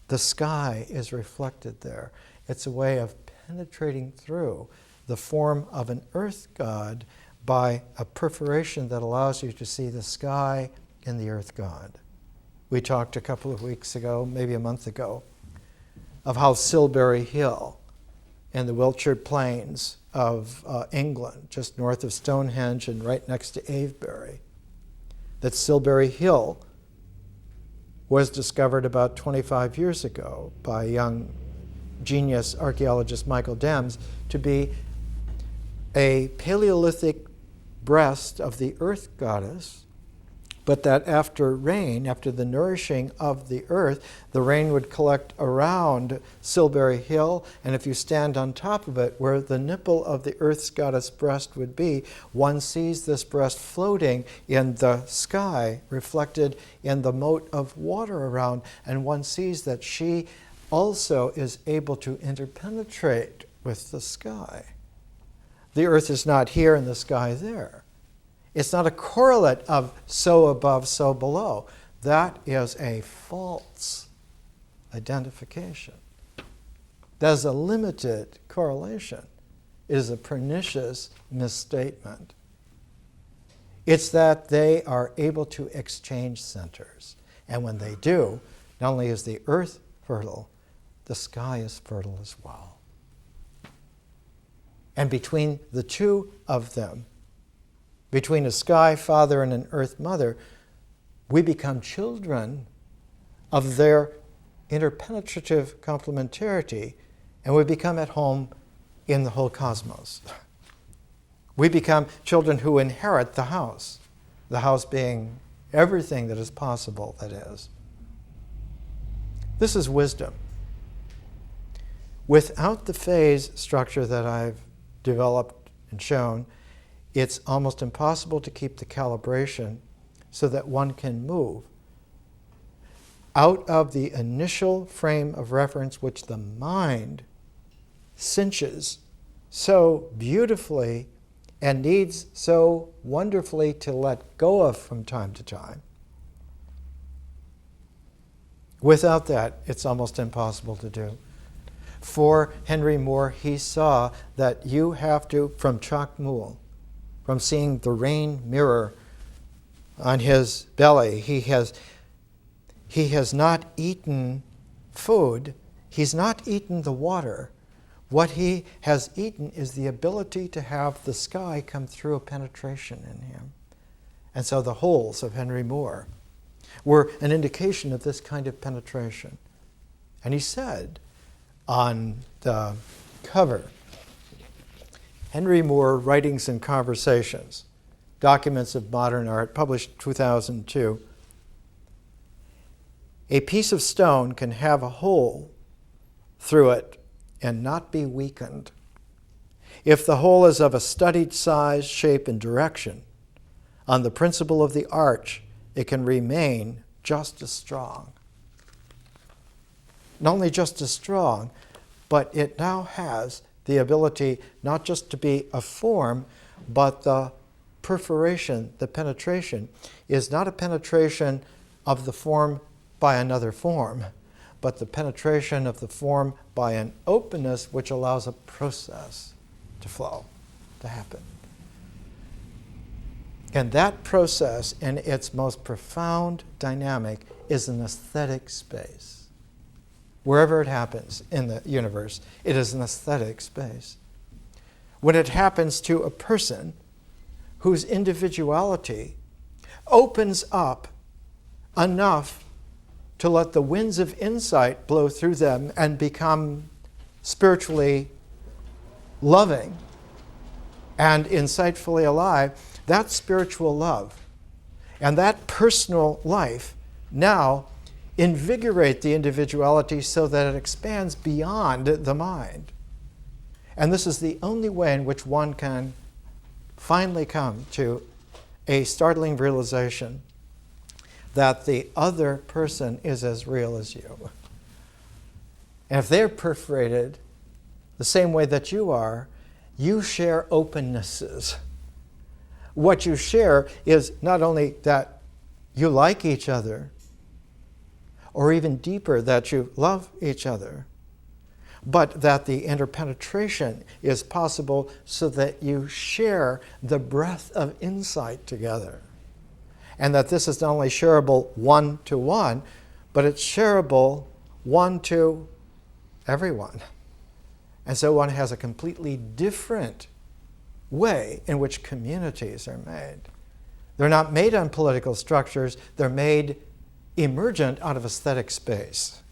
the sky is reflected there. It's a way of penetrating through the form of an earth god by a perforation that allows you to see the sky in the earth god. We talked a couple of weeks ago, maybe a month ago, of how Silbury Hill in the Wiltshire Plains of England, just north of Stonehenge and right next to Avebury, that Silbury Hill was discovered about 25 years ago by young genius archaeologist Michael Dems to be a Paleolithic breast of the earth goddess, but that after rain, after the nourishing of the earth, the rain would collect around Silbury Hill, and if you stand on top of it, where the nipple of the earth's goddess breast would be, one sees this breast floating in the sky, reflected in the moat of water around, and one sees that she also is able to interpenetrate with the sky. The earth is not here and the sky there. It's not a correlate of so above, so below. That is a false identification. There's a limited correlation. It is a pernicious misstatement. It's that they are able to exchange centers. And when they do, not only is the earth fertile, the sky is fertile as well. And between the two of them, between a sky father and an earth mother, we become children of their interpenetrative complementarity, and we become at home in the whole cosmos. We become children who inherit the house being everything that is possible, that is. This is wisdom. Without the phase structure that I've developed and shown, it's almost impossible to keep the calibration so that one can move out of the initial frame of reference which the mind cinches so beautifully and needs so wonderfully to let go of from time to time. Without that, it's almost impossible to do. For Henry Moore, he saw that you have to, from Chakmul, from seeing the rain mirror on his belly, he has not eaten food, he's not eaten the water. What he has eaten is the ability to have the sky come through a penetration in him. And so the holes of Henry Moore were an indication of this kind of penetration. And he said on the cover, Henry Moore, Writings and Conversations, Documents of Modern Art, published 2002. A piece of stone can have a hole through it and not be weakened. If the hole is of a studied size, shape, and direction, on the principle of the arch, it can remain just as strong. Not only just as strong, but it now has the ability not just to be a form, but the perforation, the penetration, is not a penetration of the form by another form, but the penetration of the form by an openness which allows a process to flow, to happen. And that process, in its most profound dynamic, is an aesthetic space. Wherever it happens in the universe, it is an aesthetic space. When it happens to a person whose individuality opens up enough to let the winds of insight blow through them and become spiritually loving and insightfully alive, that spiritual love and that personal life now invigorate the individuality so that it expands beyond the mind. And this is the only way in which one can finally come to a startling realization that the other person is as real as you. And if they're perforated the same way that you are, you share opennesses. What you share is not only that you like each other, or even deeper, that you love each other, but that the interpenetration is possible so that you share the breath of insight together. And that this is not only shareable one-to-one, but it's shareable one to everyone. And so one has a completely different way in which communities are made. They're not made on political structures, they're made emergent out of aesthetic space.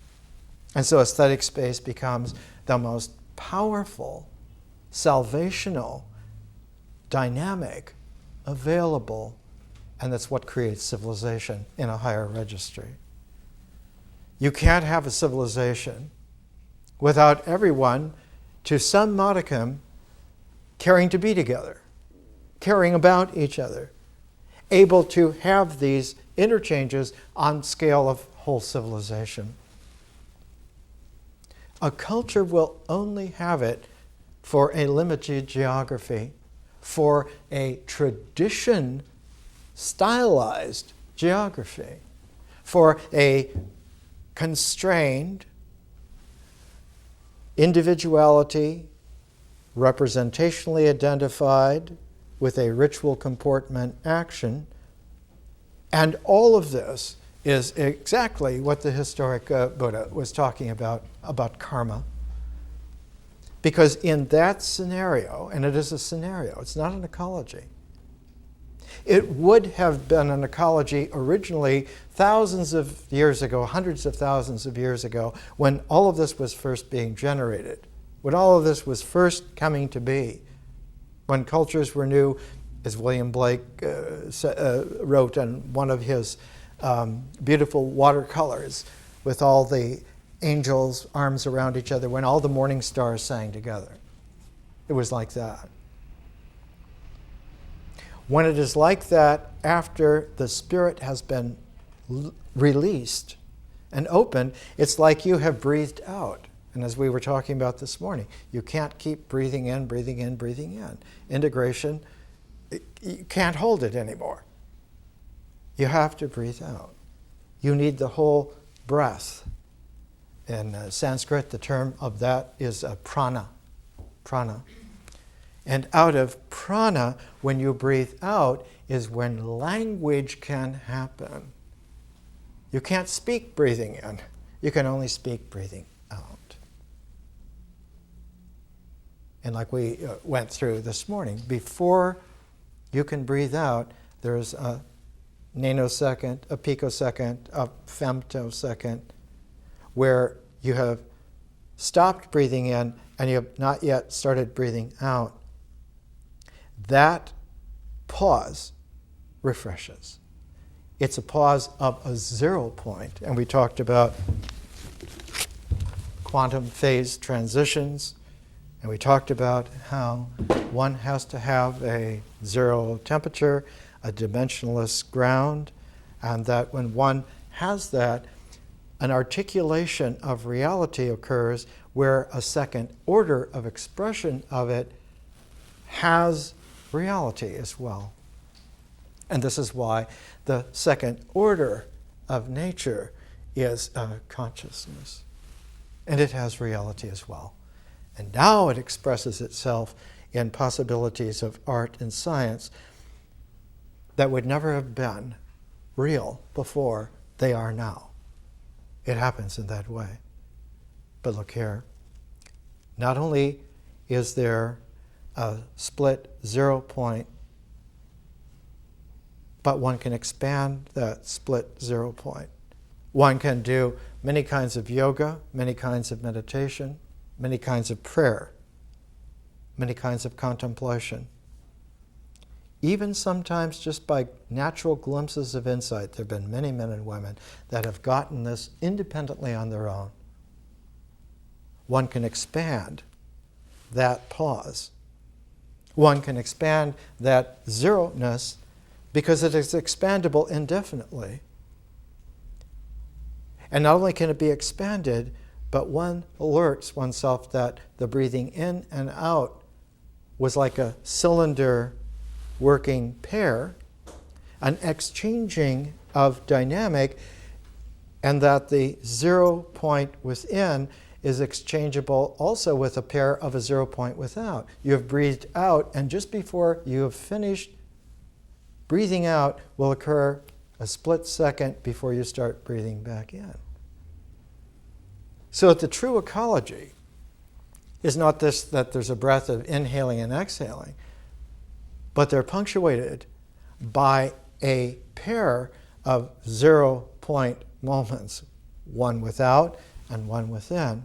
And so aesthetic space becomes the most powerful, salvational, dynamic, available, and that's what creates civilization in a higher registry. You can't have a civilization without everyone, to some modicum, caring to be together, caring about each other, able to have these interchanges on scale of whole civilization. A culture will only have it for a limited geography, for a tradition stylized geography, for a constrained individuality representationally identified with a ritual comportment action. And all of this is exactly what the historic Buddha was talking about karma. Because in that scenario, and it is a scenario, it's not an ecology. It would have been an ecology originally thousands of years ago, hundreds of thousands of years ago, when all of this was first being generated, when all of this was first coming to be, when cultures were new, as William Blake wrote on one of his beautiful watercolors with all the angels' arms around each other, when all the morning stars sang together. It was like that. When it is like that after the spirit has been released and opened, it's like you have breathed out. And as we were talking about this morning, you can't keep breathing in, breathing in, breathing in. Integration, you can't hold it anymore. You have to breathe out. You need the whole breath. In Sanskrit, the term of that is prana. Prana. And out of prana, when you breathe out, is when language can happen. You can't speak breathing in. You can only speak breathing out. And like we went through this morning, before you can breathe out, there's a nanosecond, a picosecond, a femtosecond, where you have stopped breathing in and you have not yet started breathing out. That pause refreshes. It's a pause of a 0 point. And we talked about quantum phase transitions. And we talked about how one has to have a 0 temperature, a dimensionless ground, and that when one has that, an articulation of reality occurs where a second order of expression of it has reality as well. And this is why the second order of nature is consciousness. And it has reality as well. And now it expresses itself in possibilities of art and science that would never have been real before they are now. It happens in that way. But look here. Not only is there a split 0 point, but one can expand that split 0 point. One can do many kinds of yoga, many kinds of meditation, many kinds of prayer, many kinds of contemplation. Even sometimes just by natural glimpses of insight, there have been many men and women that have gotten this independently on their own. One can expand that pause. One can expand that zero-ness because it is expandable indefinitely. And not only can it be expanded, but one alerts oneself that the breathing in and out was like a cylinder working pair, an exchanging of dynamic, and that the 0 point within is exchangeable also with a pair of a 0 point without. You have breathed out, and just before you have finished breathing out will occur a split second before you start breathing back in. So the true ecology is not this, that there's a breath of inhaling and exhaling, but they're punctuated by a pair of 0 point moments, one without and one within.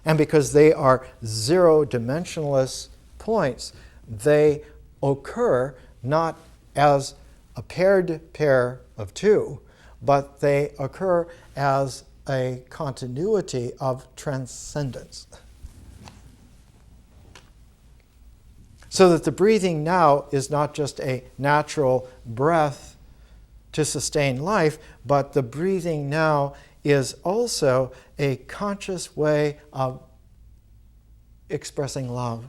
And because they are zero-dimensionless points, they occur not as a paired pair of two, but they occur as a continuity of transcendence. So that the breathing now is not just a natural breath to sustain life, but the breathing now is also a conscious way of expressing love.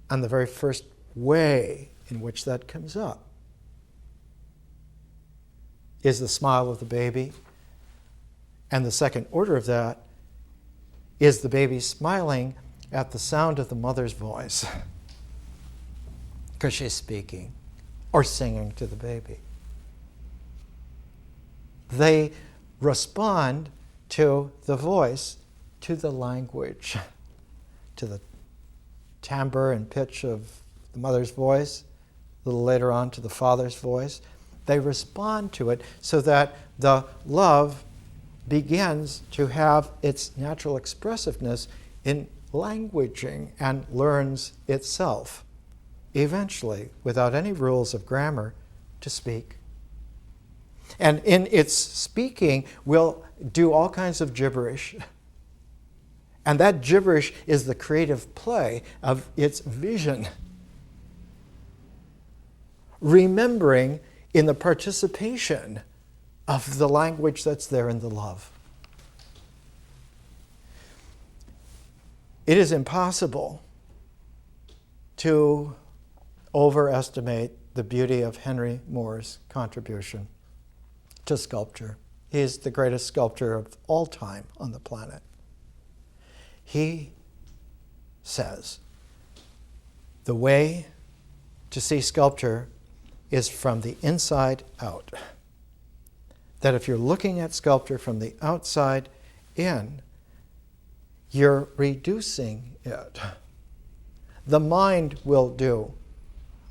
And the very first way in which that comes up is the smile of the baby. And the second order of that is the baby smiling at the sound of the mother's voice because she's speaking or singing to the baby. They respond to the voice, to the language, to the timbre and pitch of the mother's voice, a little later on to the father's voice. They respond to it so that the love begins to have its natural expressiveness in languaging and learns itself, eventually, without any rules of grammar, to speak. And in its speaking, will do all kinds of gibberish. And that gibberish is the creative play of its vision. Remembering in the participation of the language that's there in the love. It is impossible to overestimate the beauty of Henry Moore's contribution to sculpture. He is the greatest sculptor of all time on the planet. He says the way to see sculpture is from the inside out. That if you're looking at sculpture from the outside in, you're reducing it. The mind will do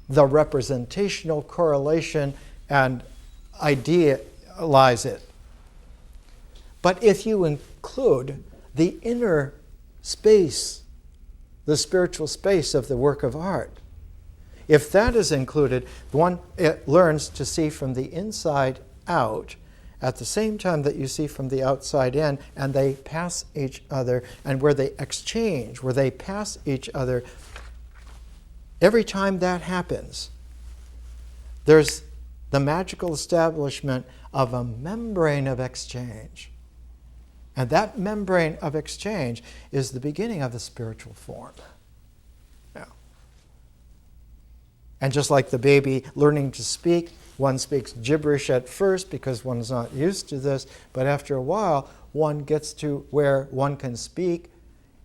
the representational correlation and idealize it. But if you include the inner space, the spiritual space of the work of art, if that is included, it learns to see from the inside out at the same time that you see from the outside in, and they pass each other, and where they exchange, where they pass each other, every time that happens, there's the magical establishment of a membrane of exchange. And that membrane of exchange is the beginning of the spiritual form. And just like the baby learning to speak, one speaks gibberish at first because one's not used to this, but after a while, one gets to where one can speak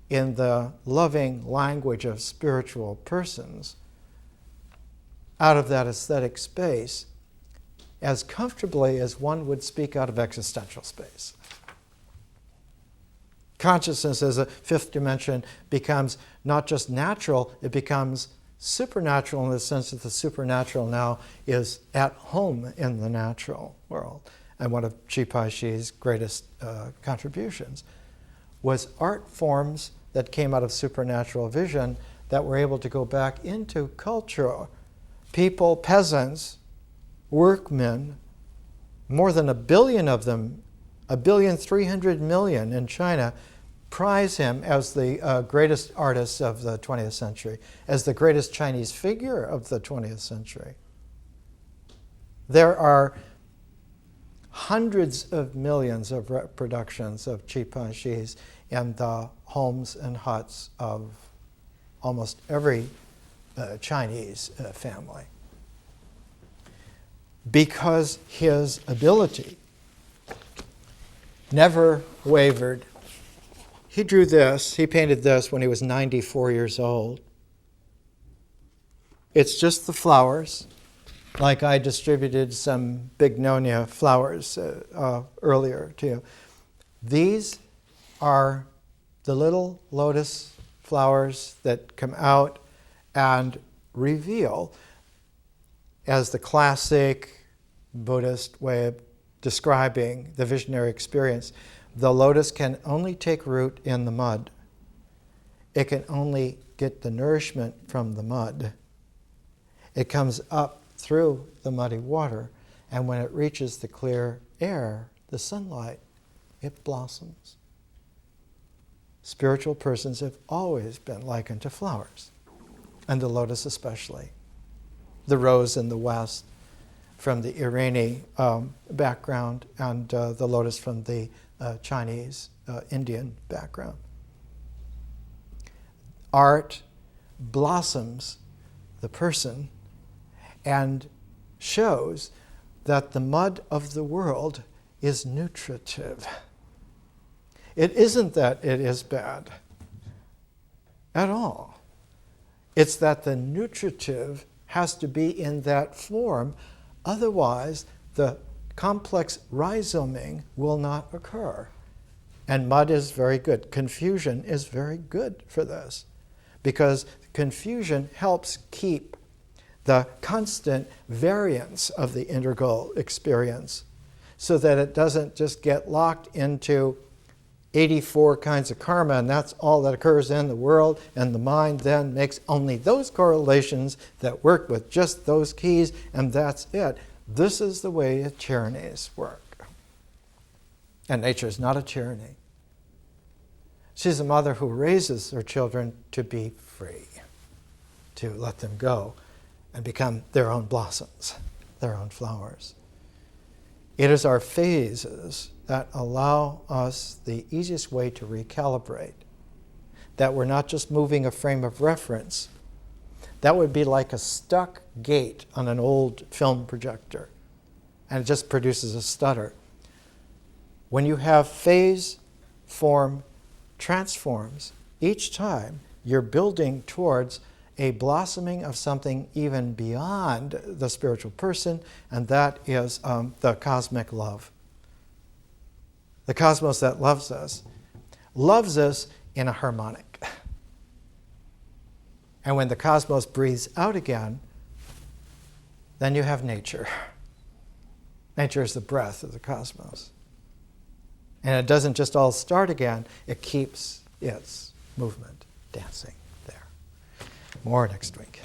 in the loving language of spiritual persons out of that aesthetic space as comfortably as one would speak out of existential space. Consciousness as a fifth dimension becomes not just natural, it becomes supernatural in the sense that the supernatural now is at home in the natural world. And one of Chi Pa Shi's greatest contributions was art forms that came out of supernatural vision that were able to go back into culture. People, peasants, workmen, more than 1 billion of them, 1,300,000,000 in China, prize him as the greatest artist of the 20th century, as the greatest Chinese figure of the 20th century. There are hundreds of millions of reproductions of Chi Pa Shi's in the homes and huts of almost every Chinese family. Because his ability never wavered. He drew this, he painted this when he was 94 years old. It's just the flowers, like I distributed some bignonia flowers earlier to you. These are the little lotus flowers that come out and reveal, as the classic Buddhist way of describing the visionary experience, the lotus can only take root in the mud. It can only get the nourishment from the mud. It comes up through the muddy water, and when it reaches the clear air, the sunlight, it blossoms. Spiritual persons have always been likened to flowers, and the lotus especially. The rose in the west from the Iranian background, and the lotus from the Chinese, Indian background. Art blossoms the person and shows that the mud of the world is nutritive. It isn't that it is bad. at all. It's that the nutritive has to be in that form, otherwise the complex rhizoming will not occur. And mud is very good. Confusion is very good for this, because confusion helps keep the constant variance of the integral experience so that it doesn't just get locked into 84 kinds of karma, and that's all that occurs in the world, and the mind then makes only those correlations that work with just those keys, and that's it. This is the way tyrannies work. And nature is not a tyranny. She's a mother who raises her children to be free, to let them go and become their own blossoms, their own flowers. It is our phases that allow us the easiest way to recalibrate, that we're not just moving a frame of reference. That would be like a stuck gate on an old film projector, and it just produces a stutter. When you have phase, form, transforms, each time you're building towards a blossoming of something even beyond the spiritual person, and that is the cosmic love. The cosmos that loves us in a harmonic. And when the cosmos breathes out again, then you have nature. Nature is the breath of the cosmos. And it doesn't just all start again, it keeps its movement dancing there. More next week.